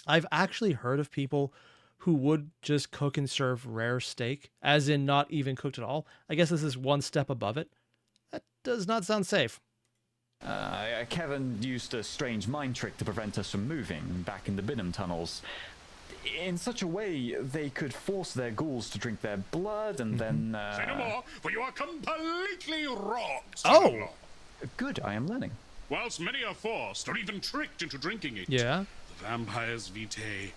I've actually heard of people who would just cook and serve rare steak, as in not even cooked at all. I guess this is one step above it. That does not sound safe. Kevin used a strange mind trick to prevent us from moving back in the Binham tunnels. In such a way, they could force their ghouls to drink their blood and then... Say no more, for you are completely wrong, Oh! son-in-law. Good, I am learning. Whilst many are forced or even tricked into drinking it, Yeah. the vampire's vitae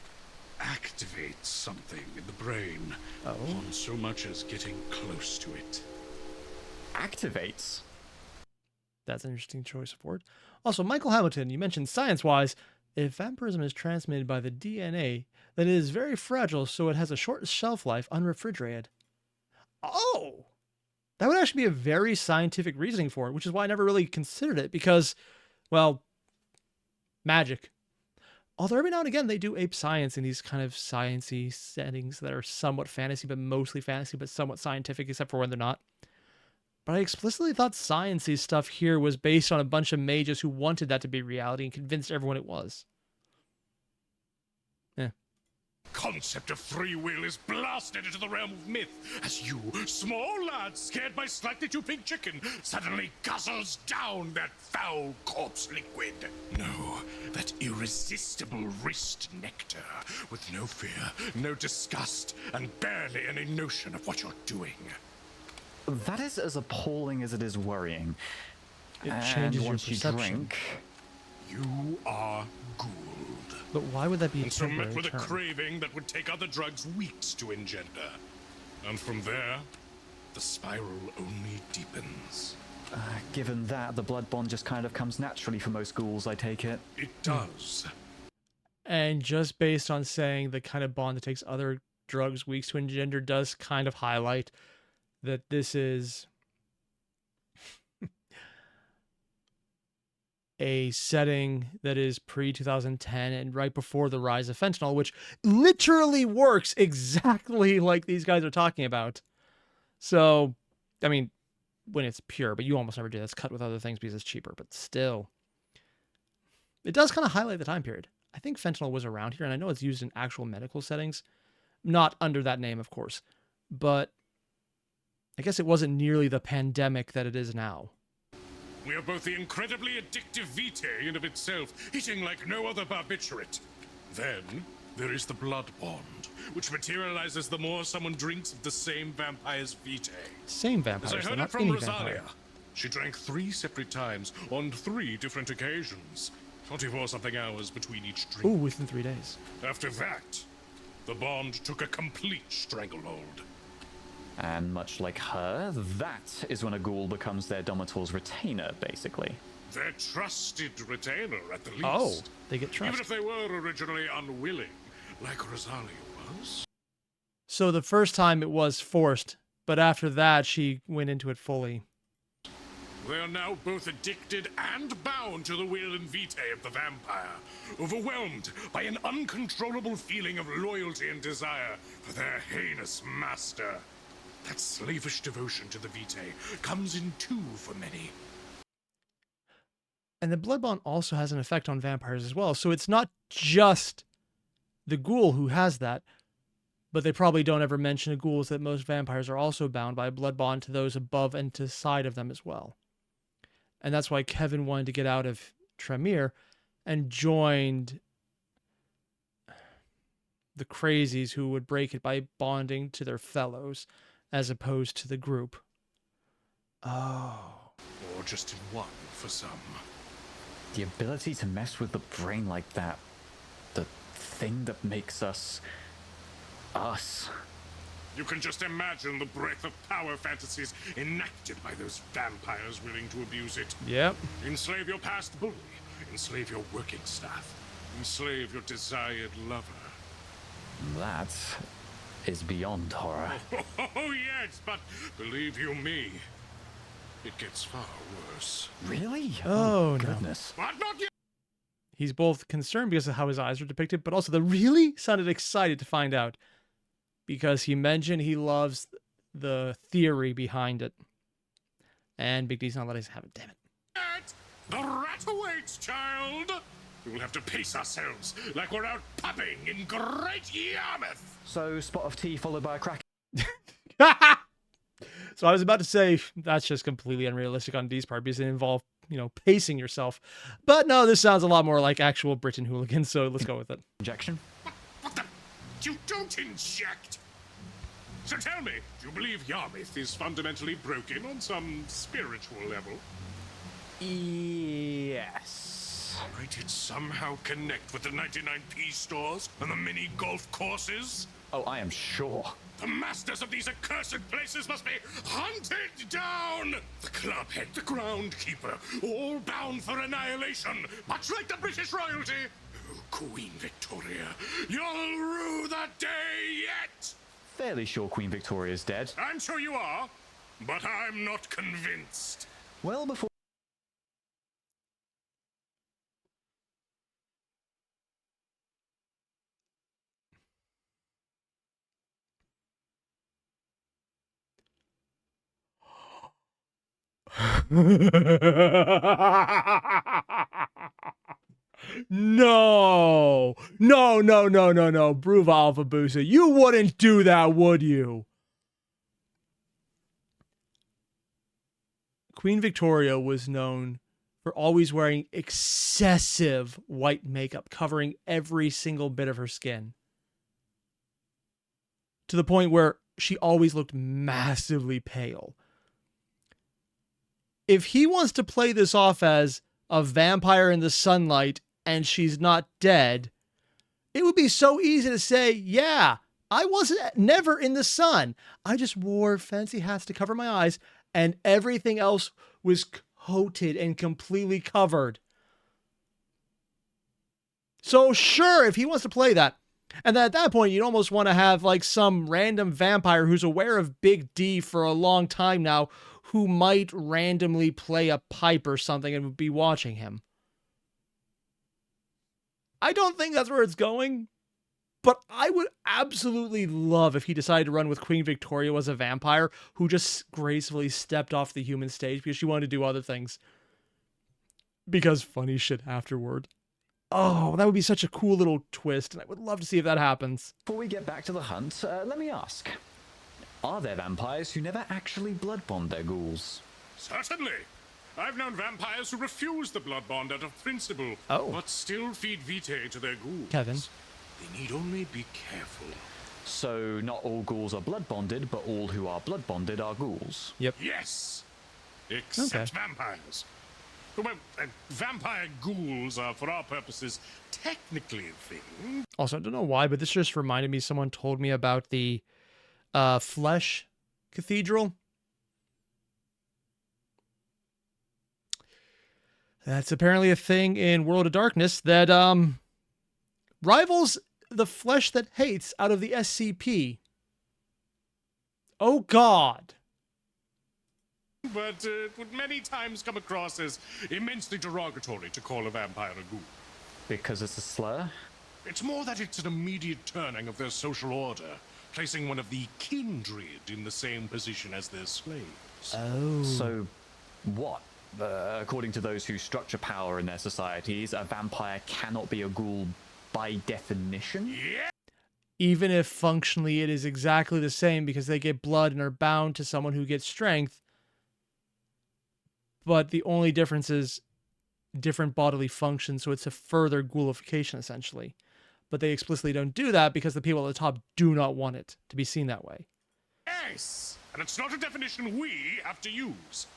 activates something in the brain upon so much as getting close to it. Activates? That's an interesting choice of word. Also, Michael Hamilton, you mentioned science-wise, if vampirism is transmitted by the DNA, then it is very fragile, so it has a short shelf life unrefrigerated. Oh! That would actually be a very scientific reasoning for it, which is why I never really considered it, because, well, magic. Although every now and again they do ape science in these kind of science-y settings that are somewhat fantasy, but mostly fantasy, but somewhat scientific, except for when they're not. But I explicitly thought science-y stuff here was based on a bunch of mages who wanted that to be reality and convinced everyone it was. Concept of free will is blasted into the realm of myth as you, small lad scared by slightly too big chicken, suddenly guzzles down that foul corpse liquid. No, that irresistible wrist nectar with no fear, no disgust, and barely any notion of what you're doing. That is as appalling as it is worrying. It And changes your once you perception. drink, You are ghouled. But why would that be a And so met temporary with a term? craving that would take other drugs weeks to engender. And from there, the spiral only deepens. given that, the blood bond just kind of comes naturally for most ghouls, I take it. It does. And just based on saying the kind of bond that takes other drugs weeks to engender does kind of highlight that this is a setting that is pre-2010 and right before the rise of fentanyl, which literally works exactly like these guys are talking about. So, I mean, when it's pure, but you almost never do. That's cut with other things because it's cheaper, but still. It does kind of highlight the time period. I think fentanyl was around here, and I know it's used in actual medical settings. Not under that name, of course. But I guess it wasn't nearly the pandemic that it is now. We are both the incredibly addictive vitae in of itself, hitting like no other barbiturate. Then, there is the blood bond, which materializes the more someone drinks of the same vampire's vitae. Same As vampires, I though, heard it not from any Rosalia, vampire. she drank 3 separate times on 3 different occasions. 24-something hours between each drink. Ooh, within 3 days. After that, the bond took a complete stranglehold. And much like her, that is when a ghoul becomes their domitor's retainer, basically. Their trusted retainer, at the least. Oh, they get Even trust. if they were originally unwilling, like Rosalia was. So the first time it was forced, but after that she went into it fully. They are now both addicted and bound to the will and vitae of the vampire, overwhelmed by an uncontrollable feeling of loyalty and desire for their heinous master. That slavish devotion to the vitae comes in 2 for many. And the blood bond also has an effect on vampires as well. So it's not just the ghoul who has that, but they probably don't ever mention to ghouls that most vampires are also bound by a blood bond to those above and to the side of them as well. And that's why Kevin wanted to get out of Tremere and joined the crazies who would break it by bonding to their fellows as opposed to the group. Oh. Or just in one for some. The ability to mess with the brain like that. The thing that makes us... us. You can just imagine the breadth of power fantasies enacted by those vampires willing to abuse it. Yep. Enslave your past bully. Enslave your working staff. Enslave your desired lover. That is beyond horror. Oh, yes, but believe you me, it gets far worse. Really? Oh, no. Goodness. But not yet! He's both concerned because of how his eyes are depicted, but also the really sounded excited to find out because he mentioned he loves the theory behind it. And Big D's not letting us have it, damn it. The rat awaits, child! We will have to pace ourselves like we're out pubbing in Great Yarmouth! So, spot of tea followed by a crack. So I was about to say that's just completely unrealistic on D's part because it involved, pacing yourself. But no, this sounds a lot more like actual Britain hooligans, so let's go with it. Injection? What the? You don't inject! So tell me, do you believe Yarmouth is fundamentally broken on some spiritual level? Yes. Might it somehow connect with the 99p stores and the mini golf courses? Oh, I am sure. The masters of these accursed places must be hunted down! The clubhead, the groundkeeper, all bound for annihilation, much like the British royalty! Oh, Queen Victoria, you'll rue that day yet! Fairly sure Queen Victoria's dead. I'm sure you are, but I'm not convinced. Well, before... No, Bruva Alphabusa, you wouldn't do that, would you? Queen Victoria was known for always wearing excessive white makeup, covering every single bit of her skin. To the point where she always looked massively pale. If he wants to play this off as a vampire in the sunlight and she's not dead, it would be so easy to say, yeah, I wasn't never in the sun. I just wore fancy hats to cover my eyes and everything else was coated and completely covered. So sure, if he wants to play that, and then at that point, you'd almost want to have like some random vampire who's aware of Big D for a long time now, who might randomly play a pipe or something and would be watching him. I don't think that's where it's going, but I would absolutely love if he decided to run with Queen Victoria as a vampire who just gracefully stepped off the human stage because she wanted to do other things. Because funny shit afterward. Oh, that would be such a cool little twist, and I would love to see if that happens. Before we get back to the hunt, let me ask. Are there vampires who never actually blood bond their ghouls? Certainly. I've known vampires who refuse the blood bond out of principle, but still feed vitae to their ghouls. Kevin. They need only be careful. So not all ghouls are blood bonded, but all who are blood bonded are ghouls. Yep. Yes. Except vampires. Well, vampire ghouls are, for our purposes, technically a thing. Also, I don't know why, but this just reminded me, someone told me about the Flesh Cathedral. That's apparently a thing in World of Darkness that rivals the Flesh That Hates out of the SCP. Oh God. But it would many times come across as immensely derogatory to call a vampire a ghoul. Because it's a slur? It's more that it's an immediate turning of their social order, placing one of the kindred in the same position as their slaves. Oh. So, what? According to those who structure power in their societies, a vampire cannot be a ghoul by definition? Even if functionally it is exactly the same because they get blood and are bound to someone who gets strength. But the only difference is different bodily function, so it's a further ghoulification, essentially. But they explicitly don't do that because the people at the top do not want it to be seen that way. Yes, and it's not a definition we have to use.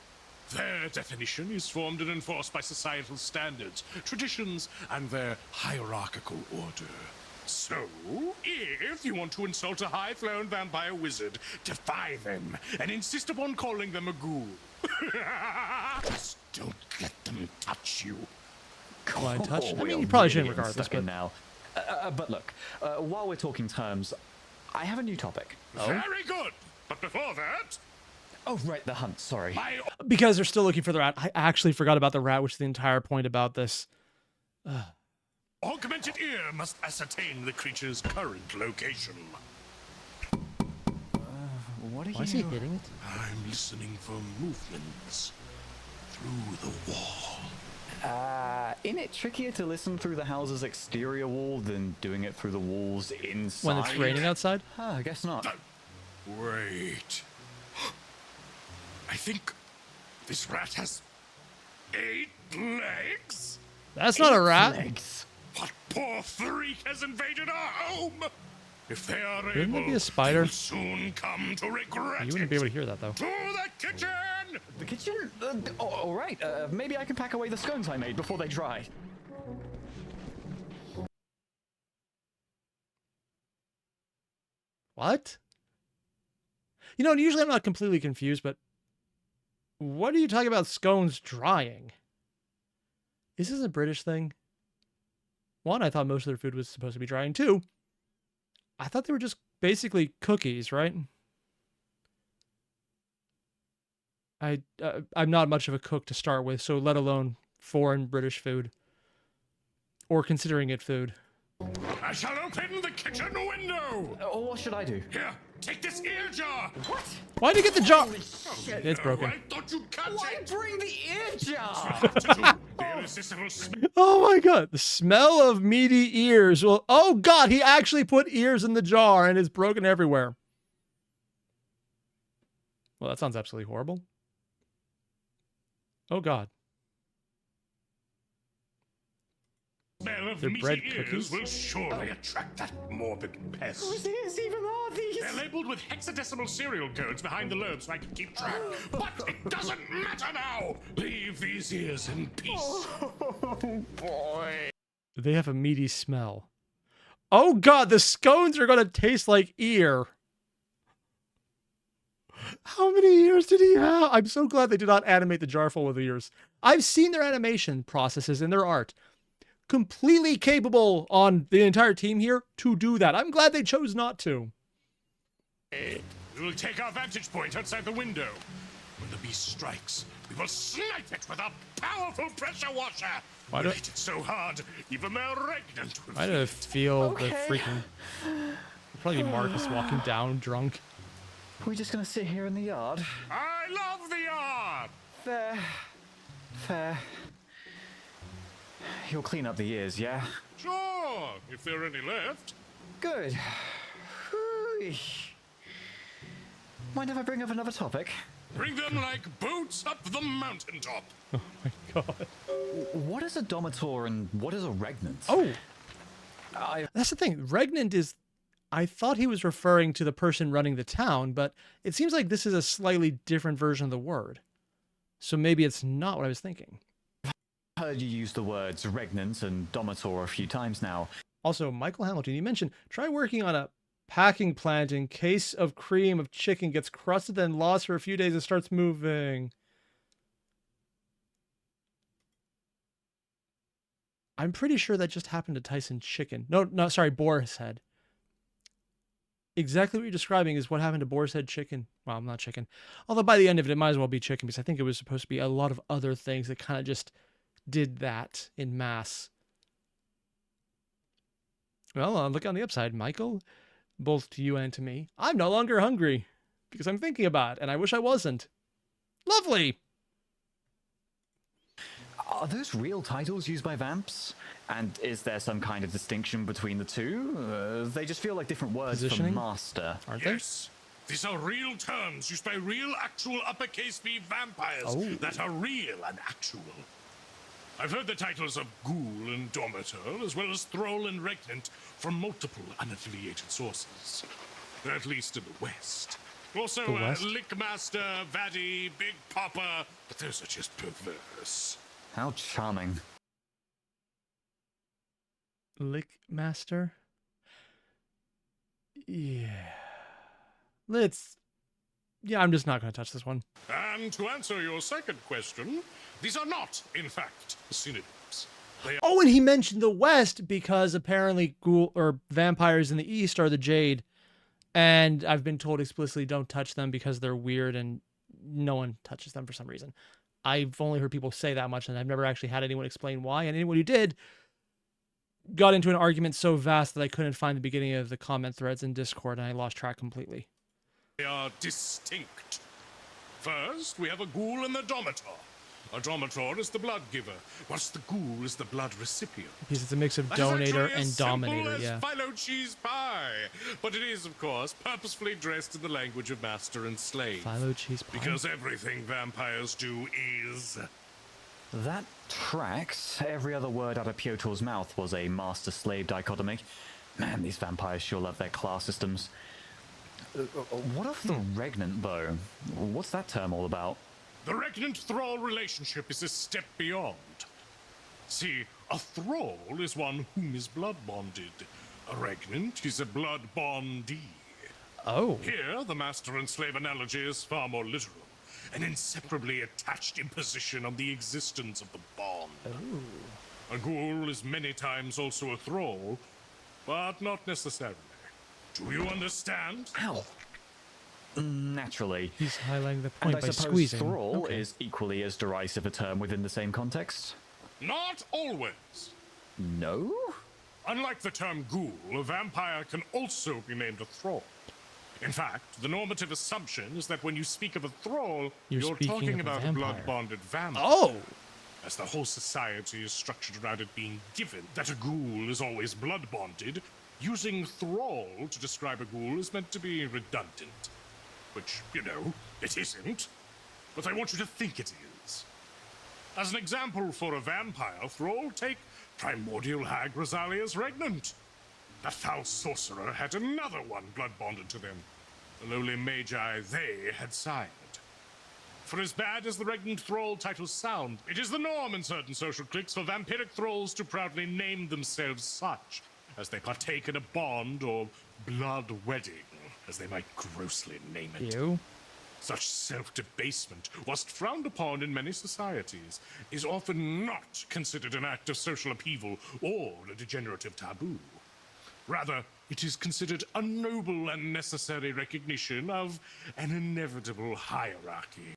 Their definition is formed and enforced by societal standards, traditions, and their hierarchical order. So, if you want to insult a high-flown vampire wizard, defy them and insist upon calling them a ghoul. Just don't let them touch you. Why touch? I we mean, are you probably shouldn't really regardless, stuck in but now. But look, while we're talking terms, I have a new topic. Very good. But before that, Oh, right, the hunt, sorry. because they're still looking for the rat. I actually forgot about the rat, which is the entire point about this. augmented ear must ascertain the creature's current location. What are Why is he hitting it? I'm listening for movements through the wall. Isn't it trickier to listen through the house's exterior wall than doing it through the walls inside? When it's raining outside? I guess not. Wait. I think this rat has 8 legs? That's not a rat. Legs. What poor freak has invaded our home? If they are Wouldn't able, there be a spider? they will soon come to regret You wouldn't be able to hear that, though. To the kitchen! The kitchen? All right. Maybe I can pack away the scones I made before they dry. What? You know, usually I'm not completely confused, but what are you talking about scones drying? Is this a British thing? One, I thought most of their food was supposed to be drying. Two, I thought they were just basically cookies, right? I'm not much of a cook to start with, so let alone foreign British food. Or considering it food. I shall open the kitchen window! Or what should I do? Here, take this ear jar! What? Why'd you get the jar? Shit. It's broken. I thought you'd catch Why it! bring the ear jar? The irresistible smell. Oh my god, the smell of meaty ears. Well, oh god, he actually put ears in the jar and it's broken everywhere. Well, that sounds absolutely horrible. Oh god. Smell of They're meaty bread ears cookies? will surely attract that morbid pest. Whose ears even are these? They're labeled with hexadecimal serial codes behind the lobe so I can keep track. But it doesn't matter now! Leave these ears in peace. Oh boy. They have a meaty smell. Oh god, the scones are gonna taste like ear. How many ears did he have? I'm so glad they did not animate the jar full of ears. I've seen their animation processes in their art. Completely capable on the entire team here to do that. I'm glad they chose not to. We will take our vantage point outside the window. When the beast strikes, we will snipe it with a powerful pressure washer. Why We'll do- hit it so hard, even the regnant will I don't feel Okay. the freaking... Probably Marcus walking down drunk. Are we just gonna sit here in the yard? I love the yard! Fair. Fair. You'll clean up the ears, yeah? Sure, if there are any left. Good. Whew. Mind if I bring up another topic? Bring them like boots up the mountaintop. God. What is a domitor and what is a regnant? Oh, I that's the thing. Regnant is... I thought he was referring to the person running the town, but it seems like this is a slightly different version of the word. So maybe it's not what I was thinking. heard you use the words regnant and domitor a few times now. Also, Michael Hamilton, you mentioned try working on a packing plant in case of cream of chicken gets crusted and lost for a few days and starts moving. I'm pretty sure that just happened to Tyson Chicken. No, sorry, Boar's Head. Exactly what you're describing is what happened to Boar's Head Chicken. Well, I'm not chicken. Although by the end of it, it might as well be chicken because I think it was supposed to be a lot of other things that kind of just did that in mass. Well, look on the upside, Michael. Both to you and to me. I'm no longer hungry because I'm thinking about it, and I wish I wasn't. Lovely! Are those real titles used by vamps? And is there some kind of distinction between the two? They just feel like different words Positioning? for master. Aren't they? Yes. These are real terms used by real, actual uppercase V vampires Oh. that are real and actual. I've heard the titles of Ghoul and Domitor, as well as Thrall and Regnant, from multiple unaffiliated sources. At least in the West. Also, The West? Lickmaster, Vaddy, Big Papa, but those are just perverse. How charming. Lickmaster? Yeah. I'm just not going to touch this one. And to answer your second question, these are not, in fact, synonyms. They are Oh, and he mentioned the West because apparently ghoul or vampires in the East are the Jade. And I've been told explicitly don't touch them because they're weird and no one touches them for some reason. I've only heard people say that much and I've never actually had anyone explain why. And anyone who did got into an argument so vast that I couldn't find the beginning of the comment threads in Discord and I lost track completely. distinct. First, we have a Ghoul and the Domitor. A Domitor is the blood giver, whilst the Ghoul is the blood recipient. Because it's a mix of That is donator actually and as simple dominator, as yeah. phyllo cheese pie. But it is, of course, purposefully dressed in the language of master and slave. Phyllo cheese pie. Because everything vampires do is... That tracks. Every other word out of Piotr's mouth was a master-slave dichotomy. Man, these vampires sure love their class systems. What of the regnant, though? What's that term all about? The Regnant-Thrall relationship is a step beyond. See, a thrall is one whom is blood bonded. A regnant is a blood bondee. Oh. Here, the master and slave analogy is far more literal. An inseparably attached imposition on the existence of the bond. A ghoul is many times also a thrall, but not necessarily. Do you understand? Ow! Naturally. He's highlighting the And point I by suppose squeezing. thrall Okay. is equally as derisive a term within the same context? Not always. No? Unlike the term ghoul, a vampire can also be named a thrall. In fact, the normative assumption is that when you speak of a thrall, You're you're speaking talking of a about a vampire. blood-bonded vampire. Oh! As the whole society is structured around it being given that a ghoul is always blood-bonded, using thrall to describe a ghoul is meant to be redundant. Which, you know, it isn't. But I want you to think it is. As an example for a vampire thrall, take primordial hag Rosalia's regnant. The foul sorcerer had another one blood-bonded to them. The lowly magi they had signed. For as bad as the regnant thrall titles sound, it is the norm in certain social cliques for vampiric thralls to proudly name themselves such, as they partake in a bond or blood wedding, as they might grossly name it. You? Such self-debasement, whilst frowned upon in many societies, is often not considered an act of social upheaval or a degenerative taboo. Rather, it is considered a noble and necessary recognition of an inevitable hierarchy.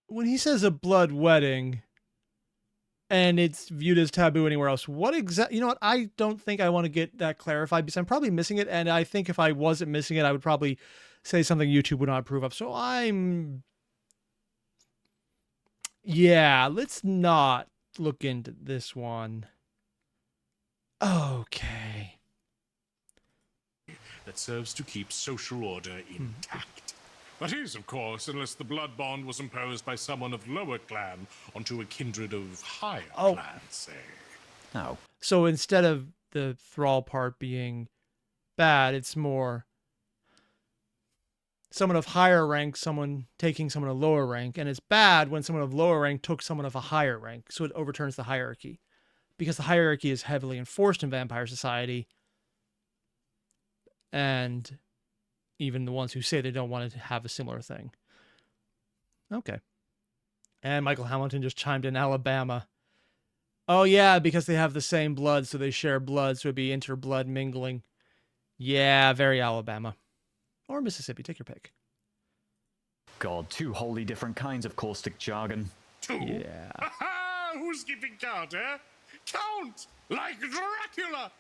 When he says a blood wedding and it's viewed as taboo anywhere else, what exactly, you know what, I don't think I want to get that clarified because I'm probably missing it, and I think if I wasn't missing it, I would probably say something YouTube would not approve of. So yeah, let's not look into this one. Okay. That serves to keep social order intact. That is, of course, unless the blood bond was imposed by someone of lower clan onto a kindred of higher clan, say. Oh. So instead of the thrall part being bad, it's more someone of higher rank, someone taking someone of lower rank, and it's bad when someone of lower rank took someone of a higher rank, so it overturns the hierarchy. Because the hierarchy is heavily enforced in vampire society, and even the ones who say they don't want to have a similar thing. Okay. And Michael Hamilton just chimed in Alabama. Oh yeah, because they have the same blood, so they share blood, so it'd be interblood mingling. Yeah, very Alabama. Or Mississippi, take your pick. God, two wholly different kinds of caustic jargon. Two? Yeah. Ha-ha! Who's keeping count, eh? Count! Like Dracula!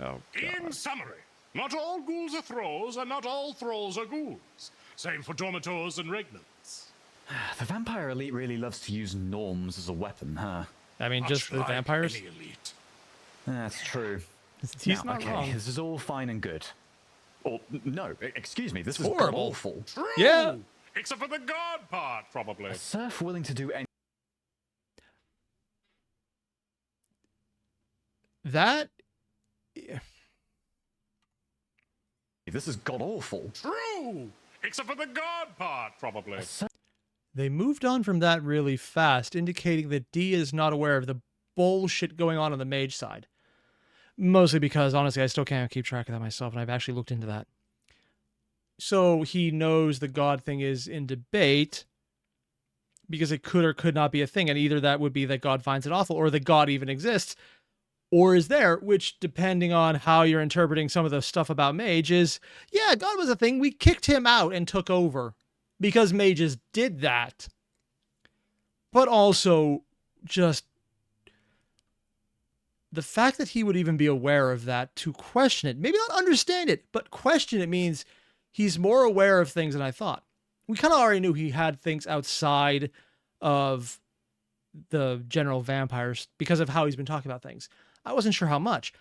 Oh, In God. summary, Not all ghouls are thralls, and not all thralls are ghouls. Same for dormitors and regnants. The vampire elite really loves to use norms as a weapon, huh? I mean, just Much the like vampires. any elite. That's true. He's Now, not okay, wrong. this is all fine and good. Or, no, excuse me, this is horrible. awful. True! Yeah. Except for the god part, probably. A serf willing to do any... That This is god-awful. True! Except for the god part, probably. they moved on from that really fast, indicating that D is not aware of the bullshit going on the mage side. Mostly because, honestly, I still can't keep track of that myself, and I've actually looked into that. So he knows the god thing is in debate because it could or could not be a thing, and either that would be that God finds it awful, or that God even exists, or is there, which, depending on how you're interpreting some of the stuff about mage, is, yeah, God was a thing, we kicked him out and took over, because mages did that. But also, just the fact that he would even be aware of that, to question it, maybe not understand it, but question it, means he's more aware of things than I thought. We kind of already knew he had things outside of the general vampires because of how he's been talking about things. I wasn't sure how much.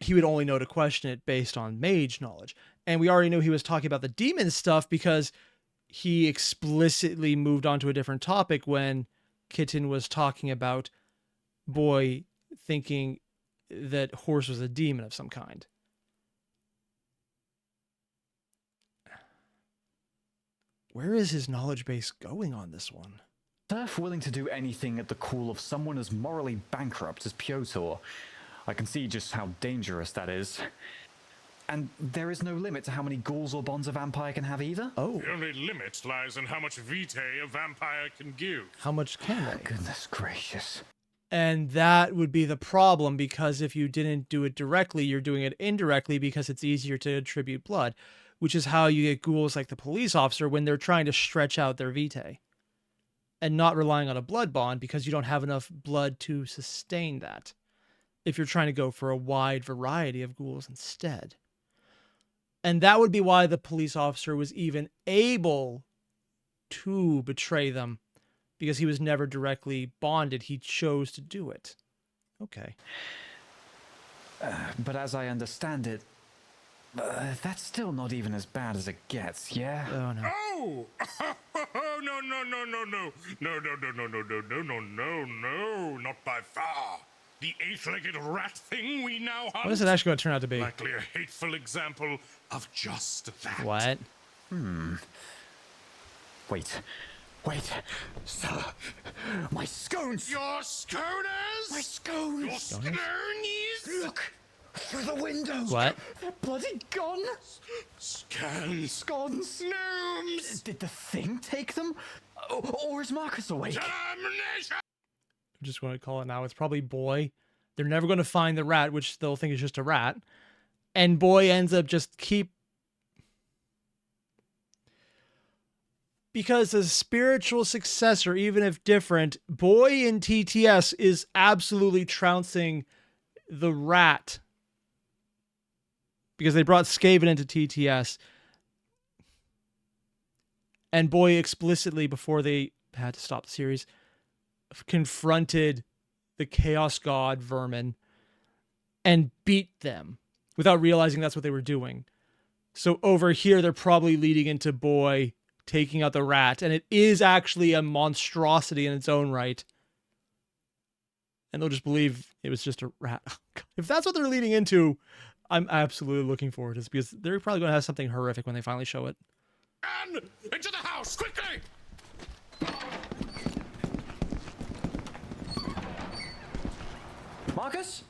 He would only know to question it based on mage knowledge. And we already knew he was talking about the demon stuff because he explicitly moved on to a different topic when Kitten was talking about Boy thinking that Horse was a demon of some kind. Where is his knowledge base going on this one? Serf willing to do anything at the call of someone as morally bankrupt as Piotr. I can see just how dangerous that is. And there is no limit to how many ghouls or bonds a vampire can have either? Oh, The only limit lies in how much vitae a vampire can give. how much can they? Goodness gracious. And that would be the problem, because if you didn't do it directly, you're doing it indirectly because it's easier to attribute blood, which is how you get ghouls like the police officer when they're trying to stretch out their vitae and not relying on a blood bond because you don't have enough blood to sustain that if you're trying to go for a wide variety of ghouls instead. And that would be why the police officer was even able to betray them, because he was never directly bonded. He chose to do it. Okay. But as I understand it, that's still not even as bad as it gets, yeah? Oh, no. Oh! No, no, no, no, no. No, no, no, no, no, no, no, no, no, no. Not by far. The eight-legged rat thing we now hunt. What is it actually going to turn out to be? Likely a hateful example of just that. What? Wait. Sir, my scones! Your sconers? My scones! Your sconies? Look! Through the window! What? They're bloody gone! Scans. Scones! Gnomes. Did the thing take them? Or is Marcus awake? Damnation. I'm just going to call it now. It's probably Boy. They're never going to find the rat, which they'll think is just a rat. And Boy ends up because a spiritual successor, even if different, Boy in TTS is absolutely trouncing the rat. Because they brought Skaven into TTS. And Boy explicitly, before they had to stop the series, confronted the Chaos God vermin and beat them without realizing that's what they were doing. So over here, they're probably leading into Boy taking out the rat, and it is actually a monstrosity in its own right. And they'll just believe it was just a rat. If that's what they're leading into, I'm absolutely looking forward to this, because they're probably going to have something horrific when they finally show it. And into the house, quickly! Marcus?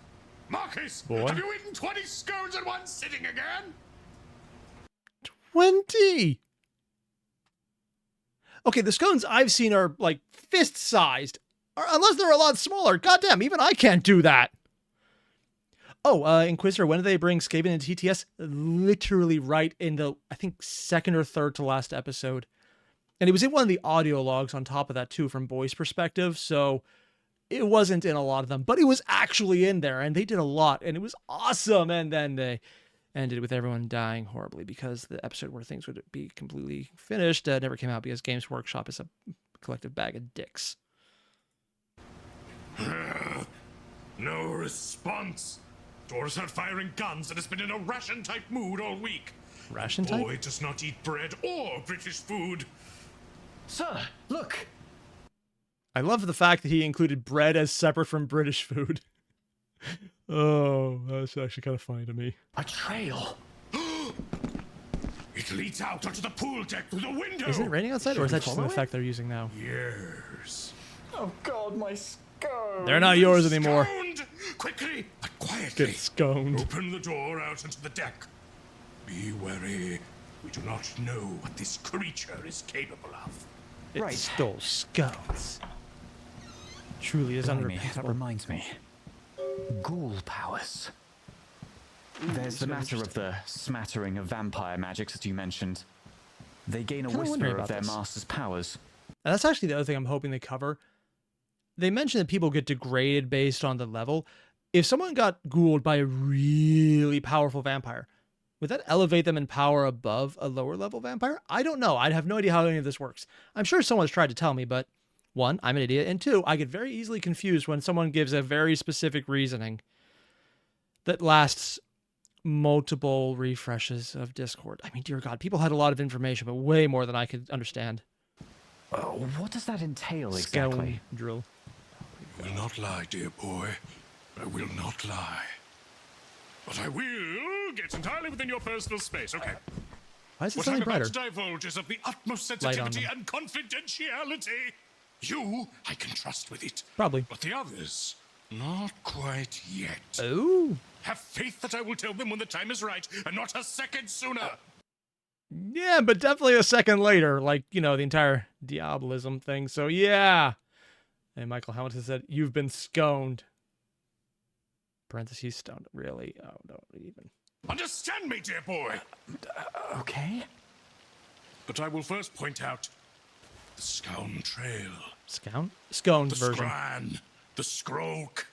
Marcus, Boy. have you eaten 20 scones at one sitting again? 20! Okay, the scones I've seen are like fist-sized. Unless they're a lot smaller. Goddamn, even I can't do that. Oh, Inquisitor, when did they bring Skaven into TTS? Literally right in the, I think, second or third to last episode. And it was in one of the audio logs on top of that, too, from Boy's perspective. So it wasn't in a lot of them, but it was actually in there, and they did a lot, and it was awesome. And then ended with everyone dying horribly because the episode where things would be completely finished never came out because Games Workshop is a collective bag of dicks. No response. Doors are firing guns and has been in a ration-type mood all week. Ration The type? boy does not eat bread or British food. Sir, look! I love the fact that he included bread as separate from British food. Oh, that's actually kind of funny to me. A trail! It leads out onto the pool deck through the window. Is it raining outside, or is that just an follow it? effect they're using now? Yes. Oh god, my scone! They're not yours anymore. Sconed! Quickly, but quietly. Get sconed. Open the door out onto the deck. Be wary. We do not know what this creature is capable of. It Right. stole scones. Truly is Blimey, that unrepeatable. reminds me. Ghoul powers. There's the matter of the smattering of vampire magics that you mentioned. They gain a Kinda wondering whisper about of their this. master's powers. And that's actually the other thing I'm hoping they cover. They mentioned that people get degraded based on the level. If someone got ghouled by a really powerful vampire, would that elevate them in power above a lower level vampire? I don't know. I'd have no idea how any of this works. I'm sure someone's tried to tell me, but one, I'm an idiot, and two, I get very easily confused when someone gives a very specific reasoning that lasts multiple refreshes of Discord. I mean, dear God, people had a lot of information, but way more than I could understand. What does that entail Scone exactly? drill. I will not lie, dear boy. I will not lie. But I will get entirely within your personal space, okay? Why is it What suddenly I'm about brighter? to divulge is of the utmost Light on sensitivity them. and confidentiality. You, I can trust with it. Probably. But the others, not quite yet. Oh. Have faith that I will tell them when the time is right, and not a second sooner. Yeah, but definitely a second later, like, you know, the entire diabolism thing. So, yeah. And Michael Hamilton said, you've been sconed. Parentheses, stoned. Really? Oh, don't even. Understand me, dear boy. Okay. But I will first point out the scone trail, Scone? Scone's the version. scran, the scroak,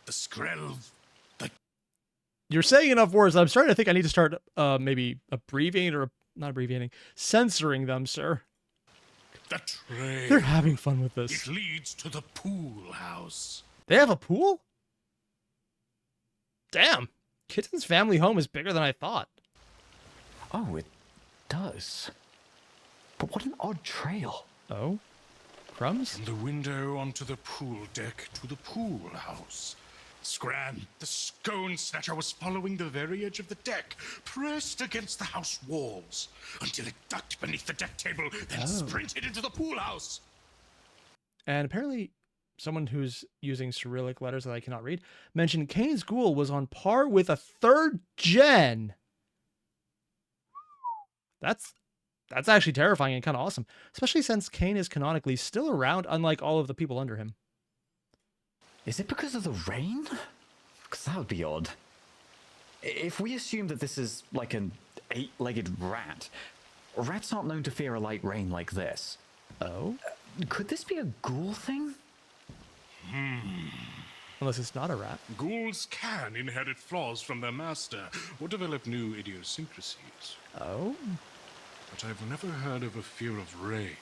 the skrell, the You're saying enough words. I'm starting to think I need to start maybe abbreviating or not abbreviating, censoring them, sir. trail. They're having fun with this. It leads to the pool house. They have a pool? Damn. Kitten's family home is bigger than I thought. Oh, it does. But what an odd trail. Oh? Crumbs? From the window onto the pool deck to the pool house. Scran, the scone snatcher, was following the very edge of the deck, pressed against the house walls, until it ducked beneath the deck table, then sprinted into the pool house. And apparently, someone who's using Cyrillic letters that I cannot read mentioned Kane's Ghoul was on par with a 3rd gen. That's actually terrifying and kind of awesome, especially since Kane is canonically still around, unlike all of the people under him. Is it because of the rain? Because that would be odd. If we assume that this is like an 8-legged rat, rats aren't known to fear a light rain like this. Oh? Could this be a ghoul thing? Unless it's not a rat. Ghouls can inherit flaws from their master or develop new idiosyncrasies. Oh? But I've never heard of a fear of rain.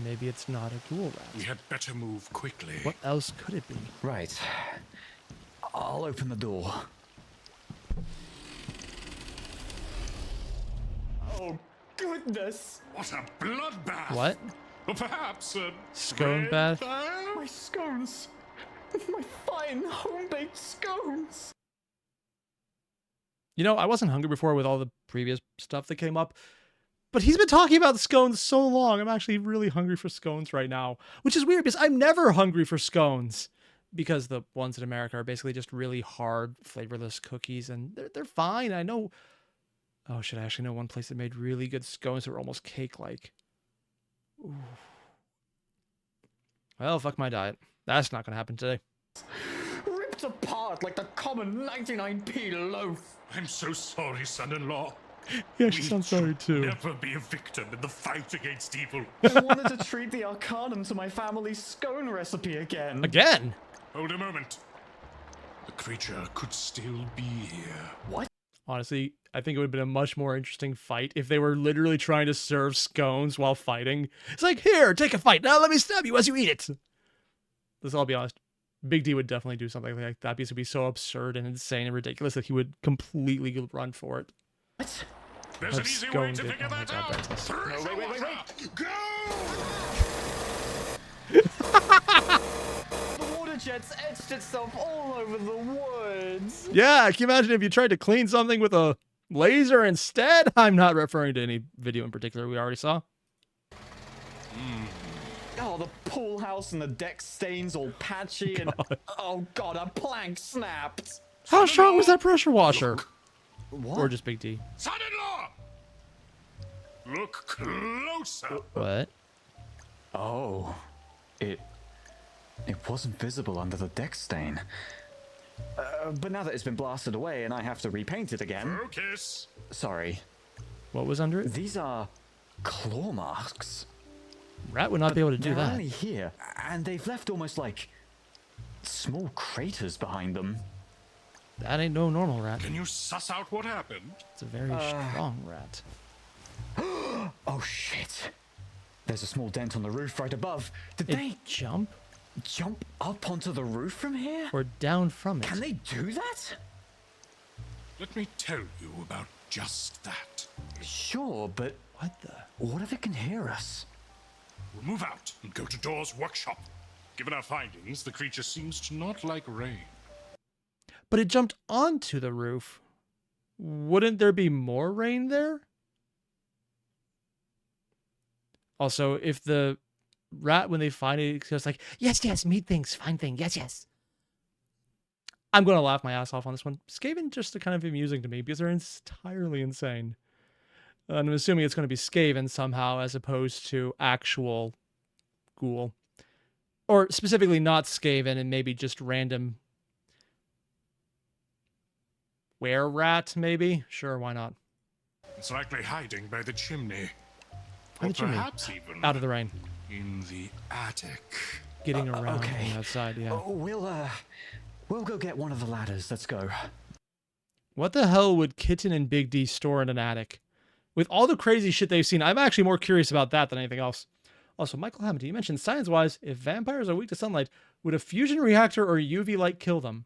Maybe it's not a ghoul rat. We had better move quickly. What else could it be? Right. I'll open the door. Oh, goodness! What a bloodbath! What? Or perhaps a Scone red bath? My scones! My fine home-baked scones! You know, I wasn't hungry before with all the previous stuff that came up, but he's been talking about the scones so long. I'm actually really hungry for scones right now, which is weird because I'm never hungry for scones because the ones in America are basically just really hard, flavorless cookies, and they're fine. I know. Oh, shit, I actually know one place that made really good scones that were almost cake-like. Ooh. Well, fuck my diet. That's not going to happen today. Ripped apart like the common 99p loaf! I'm so sorry, son-in-law. Yeah, she sounds sorry too. Never be a victim in the fight against evil. I wanted to treat the arcanum to my family's scone recipe again. Again? Hold a moment. The creature could still be here. What? Honestly, I think it would have been a much more interesting fight if they were literally trying to serve scones while fighting. It's like, here, take a fight. Now let me stab you as you eat it. Let's all be honest. Big D would definitely do something like that because it would be so absurd and insane and ridiculous that he would completely run for it. What? There's an easy way to figure that out. No, wait. Go! The water jet's etched itself all over the woods. Yeah, can you imagine if you tried to clean something with a laser instead? I'm not referring to any video in particular we already saw. Oh, the pool house and the deck stains all patchy and oh god, a plank snapped. How strong was that pressure washer? What? Or just Big D? Son-in-law! Look closer. What? Oh, it wasn't visible under the deck stain. But now that it's been blasted away and I have to repaint it again. Focus. Sorry. What was under it? These are claw marks. Rat would not be able to do They're that. only here, and they've left almost like small craters behind them. That ain't no normal rat. Can you suss out what happened? It's a very strong rat. Oh shit! There's a small dent on the roof right above. Did It they jump jump up onto the roof from here? or down from it? Can they do that? Let me tell you about just that. Sure, but What the? what if it can hear us? We'll move out and go to Door's workshop. Given our findings, the creature seems to not like rain. But it jumped onto the roof. Wouldn't there be more rain there? Also, if the rat, when they find it, it's just like, yes, meat things, fine thing, yes. I'm going to laugh my ass off on this one. Skaven just are kind of amusing to me because they're entirely insane. And I'm assuming it's going to be Skaven somehow as opposed to actual Ghoul. Or specifically not Skaven and maybe just random were-rat, maybe? Sure, why not? It's likely hiding by the chimney. By Or the chimney. perhaps even Out of the rain. in the attic. Getting around okay. the outside, yeah. Oh, we'll go get one of the ladders. Let's go. What the hell would Kitten and Big D store in an attic? With all the crazy shit they've seen, I'm actually more curious about that than anything else. Also, Michael Hamilton, you mentioned science-wise, if vampires are weak to sunlight, would a fusion reactor or UV light kill them?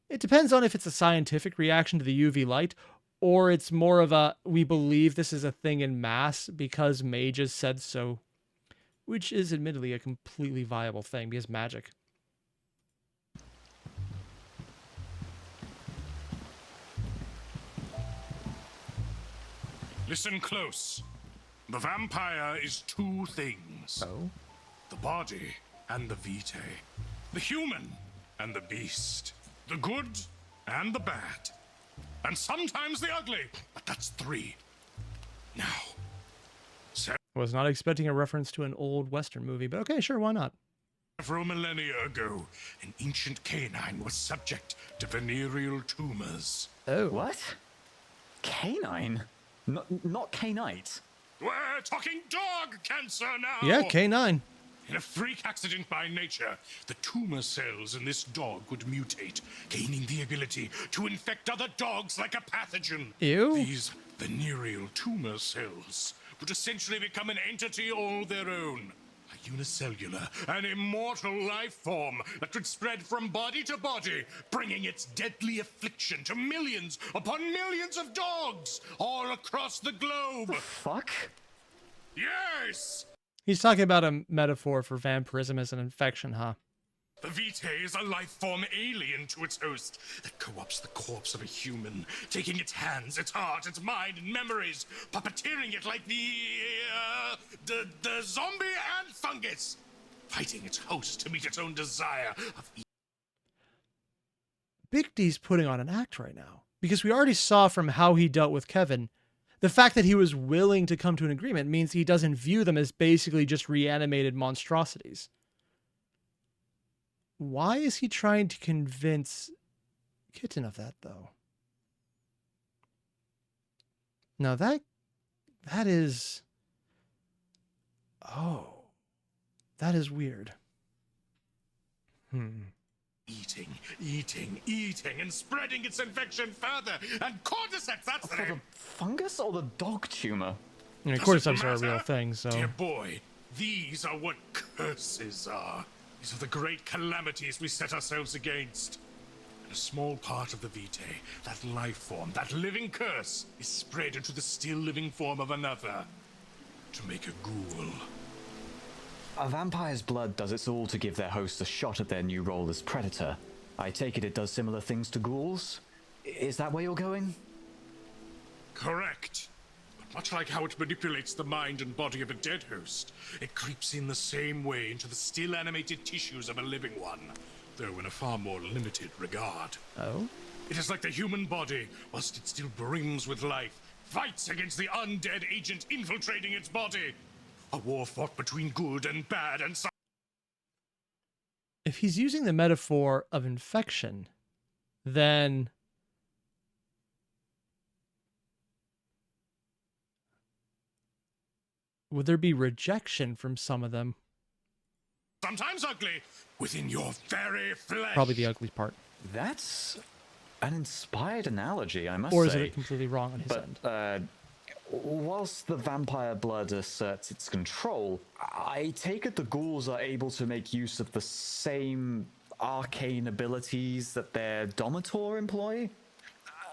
It depends on if it's a scientific reaction to the UV light, or it's more of a, we believe this is a thing in mass because mages said so. Which is admittedly a completely viable thing, because magic. Listen close. The vampire is two things. Oh? The body and the vitae. The human and the beast. The good and the bad. And sometimes the ugly. But that's three. Now. Was not expecting a reference to an old Western movie, but okay, sure, why not? Several millennia ago, an ancient canine was subject to venereal tumors. Oh. What? Canine? Not canite. We're talking dog cancer now! Yeah, K9. In a freak accident by nature, the tumor cells in this dog would mutate, gaining the ability to infect other dogs like a pathogen. Ew. These venereal tumor cells would essentially become an entity all their own. A unicellular and immortal life form that could spread from body to body, bringing its deadly affliction to millions upon millions of dogs all across the globe. Fuck? Yes! He's talking about a metaphor for vampirism as an infection, huh? The vitae is a life form alien to its host that co-opts the corpse of a human, taking its hands, its heart, its mind, and memories, puppeteering it like the zombie and fungus, fighting its host to meet its own desire of Big D's putting on an act right now. Because we already saw from how he dealt with Kevin, the fact that he was willing to come to an agreement means he doesn't view them as basically just reanimated monstrosities. Why is he trying to convince Kitten of that, though? Now that is... Oh. That is weird. Eating, and spreading its infection further. And cordyceps, that's the For the name. fungus or the dog tumor? I mean, Does it cordyceps are a real matter? thing, so... Dear boy, these are what curses are. These are the great calamities we set ourselves against. And a small part of the vitae, that life form, that living curse, is spread into the still living form of another. To make a ghoul. A vampire's blood does its all to give their host a shot at their new role as predator. I take it does similar things to ghouls? Is that where you're going? Correct. But much like how it manipulates the mind and body of a dead host, it creeps in the same way into the still animated tissues of a living one, though in a far more limited regard. Oh? It is like the human body, whilst it still brims with life, fights against the undead agent infiltrating its body. A war fought between good and bad and If he's using the metaphor of infection, then... would there be rejection from some of them? sometimes ugly within your very flesh. Probably the ugly part. That's an inspired analogy, I must Or is say. it completely wrong on his end? But, whilst the vampire blood asserts its control, I take it the ghouls are able to make use of the same arcane abilities that their Domitor employ?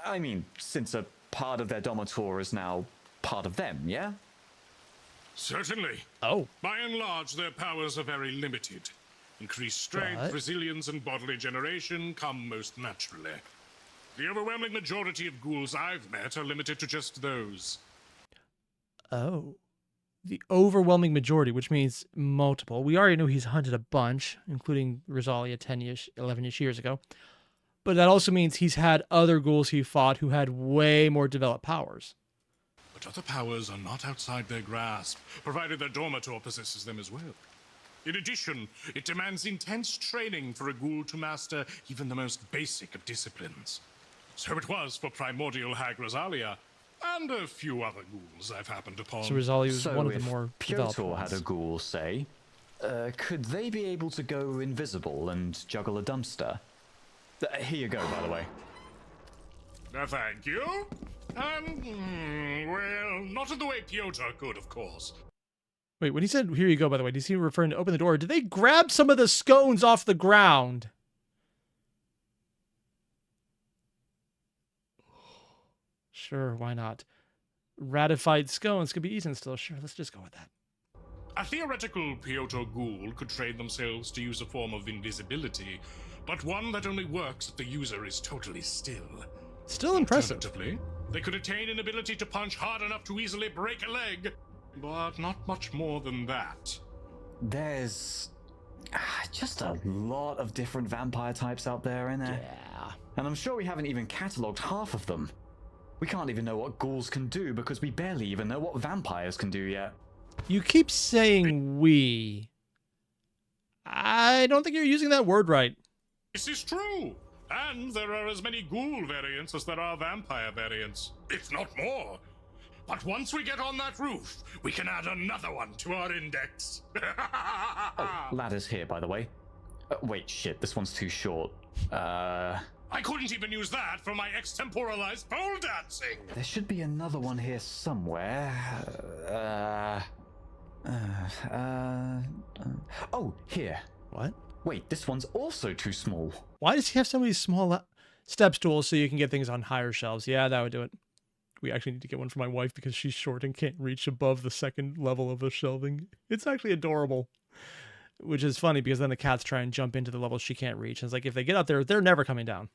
I mean, since a part of their Domitor is now part of them, yeah? Certainly. Oh. By and large, their powers are very limited. Increased strength, But- resilience, and bodily generation come most naturally. The overwhelming majority of ghouls I've met are limited to just those. Oh. The overwhelming majority, which means multiple. We already knew he's hunted a bunch, including Rosalia 10-ish, 11-ish years ago. But that also means he's had other ghouls he fought who had way more developed powers. But other powers are not outside their grasp, provided their Dormitor possesses them as well. In addition, it demands intense training for a ghoul to master even the most basic of disciplines. So it was for primordial hag Rosalia, and a few other ghouls I've happened upon. So Rosalia was So one of the if more developed Piotr had ones. a ghoul, say, could they be able to go invisible and juggle a dumpster? Here you go, by the way. Thank you. Well, not in the way Piotr could, of course. Wait, when he said, here you go, by the way, is he referring to open the door? Did they grab some of the scones off the ground? Sure, why not? Ratified scones could be eaten still. Sure, let's just go with that. A theoretical Piotr ghoul could train themselves to use a form of invisibility, but one that only works if the user is totally still. Still impressive. Alternatively, they could attain an ability to punch hard enough to easily break a leg, but not much more than that. There's just a lot of different vampire types out there, isn't there? Yeah. And I'm sure we haven't even catalogued half of them. We can't even know what ghouls can do because we barely even know what vampires can do yet. You keep saying we. I don't think you're using that word right. This is true, and there are as many ghoul variants as there are vampire variants, if not more. But once we get on that roof, we can add another one to our index. Ladder's here, by the way. Wait, shit, this one's too short. I couldn't even use that for my extemporalized pole dancing. There should be another one here somewhere. Oh, here. What? Wait, this one's also too small. Why does he have so many small step stools so you can get things on higher shelves? Yeah, that would do it. We actually need to get one for my wife because she's short and can't reach above the second level of the shelving. It's actually adorable. Which is funny because then the cats try and jump into the levels she can't reach. And it's like, if they get out there, they're never coming down.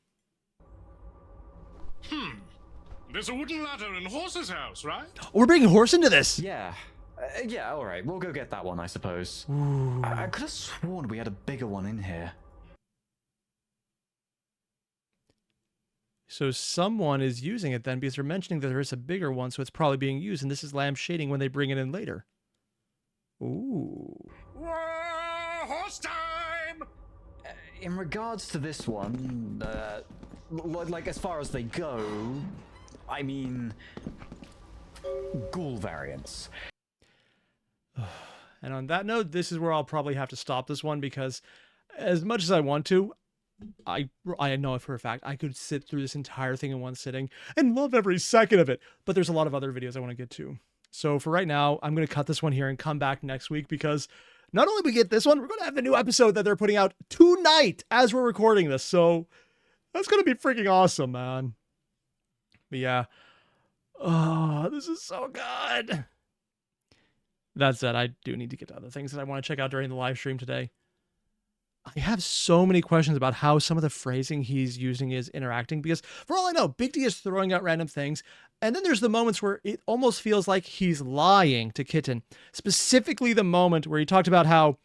There's a wooden ladder in Horse's house, right? We're bringing horse into this! Yeah. Yeah, alright, we'll go get that one, I suppose. I could have sworn we had a bigger one in here. So someone is using it then because they're mentioning that there is a bigger one, so it's probably being used, and this is lamp shading when they bring it in later. Ooh. Whoa, horse time! In regards to this one, like as far as they go, I mean, ghoul variants. And on that note, this is where I'll probably have to stop this one because as much as I want to, I know for a fact I could sit through this entire thing in one sitting and love every second of it. But there's a lot of other videos I want to get to. So for right now, I'm going to cut this one here and come back next week, because not only we get this one, we're going to have the new episode that they're putting out tonight as we're recording this. So that's going to be freaking awesome, man. But yeah. Oh, this is so good. That said, I do need to get to other things that I want to check out during the live stream today. I have so many questions about how some of the phrasing he's using is interacting, because for all I know, Big D is throwing out random things. And then there's the moments where it almost feels like he's lying to Kitten. Specifically the moment where he talked about how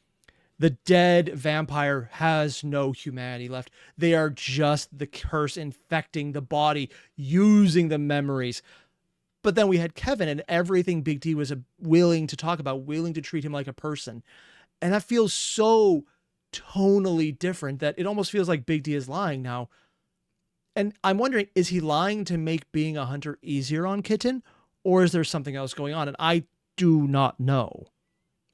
the dead vampire has no humanity left. They are just the curse infecting the body, using the memories. But then we had Kevin and everything Big D was willing to talk about, willing to treat him like a person. And that feels so tonally different that it almost feels like Big D is lying now. And I'm wondering, is he lying to make being a hunter easier on Kitten, or is there something else going on? And I do not know.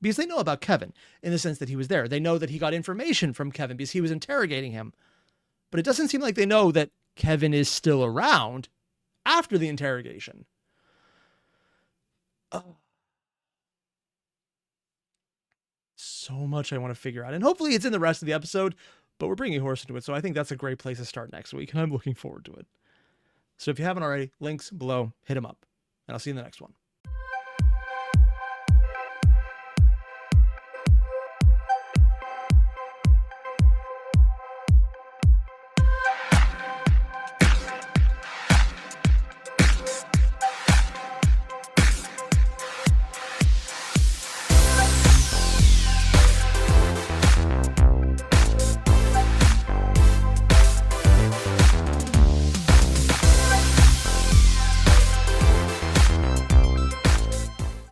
Because they know about Kevin in the sense that he was there. They know that he got information from Kevin because he was interrogating him. But it doesn't seem like they know that Kevin is still around after the interrogation. So much I want to figure out. And hopefully it's in the rest of the episode, but we're bringing Horse into it. So I think that's a great place to start next week. And I'm looking forward to it. So if you haven't already, links below, hit them up. And I'll see you in the next one.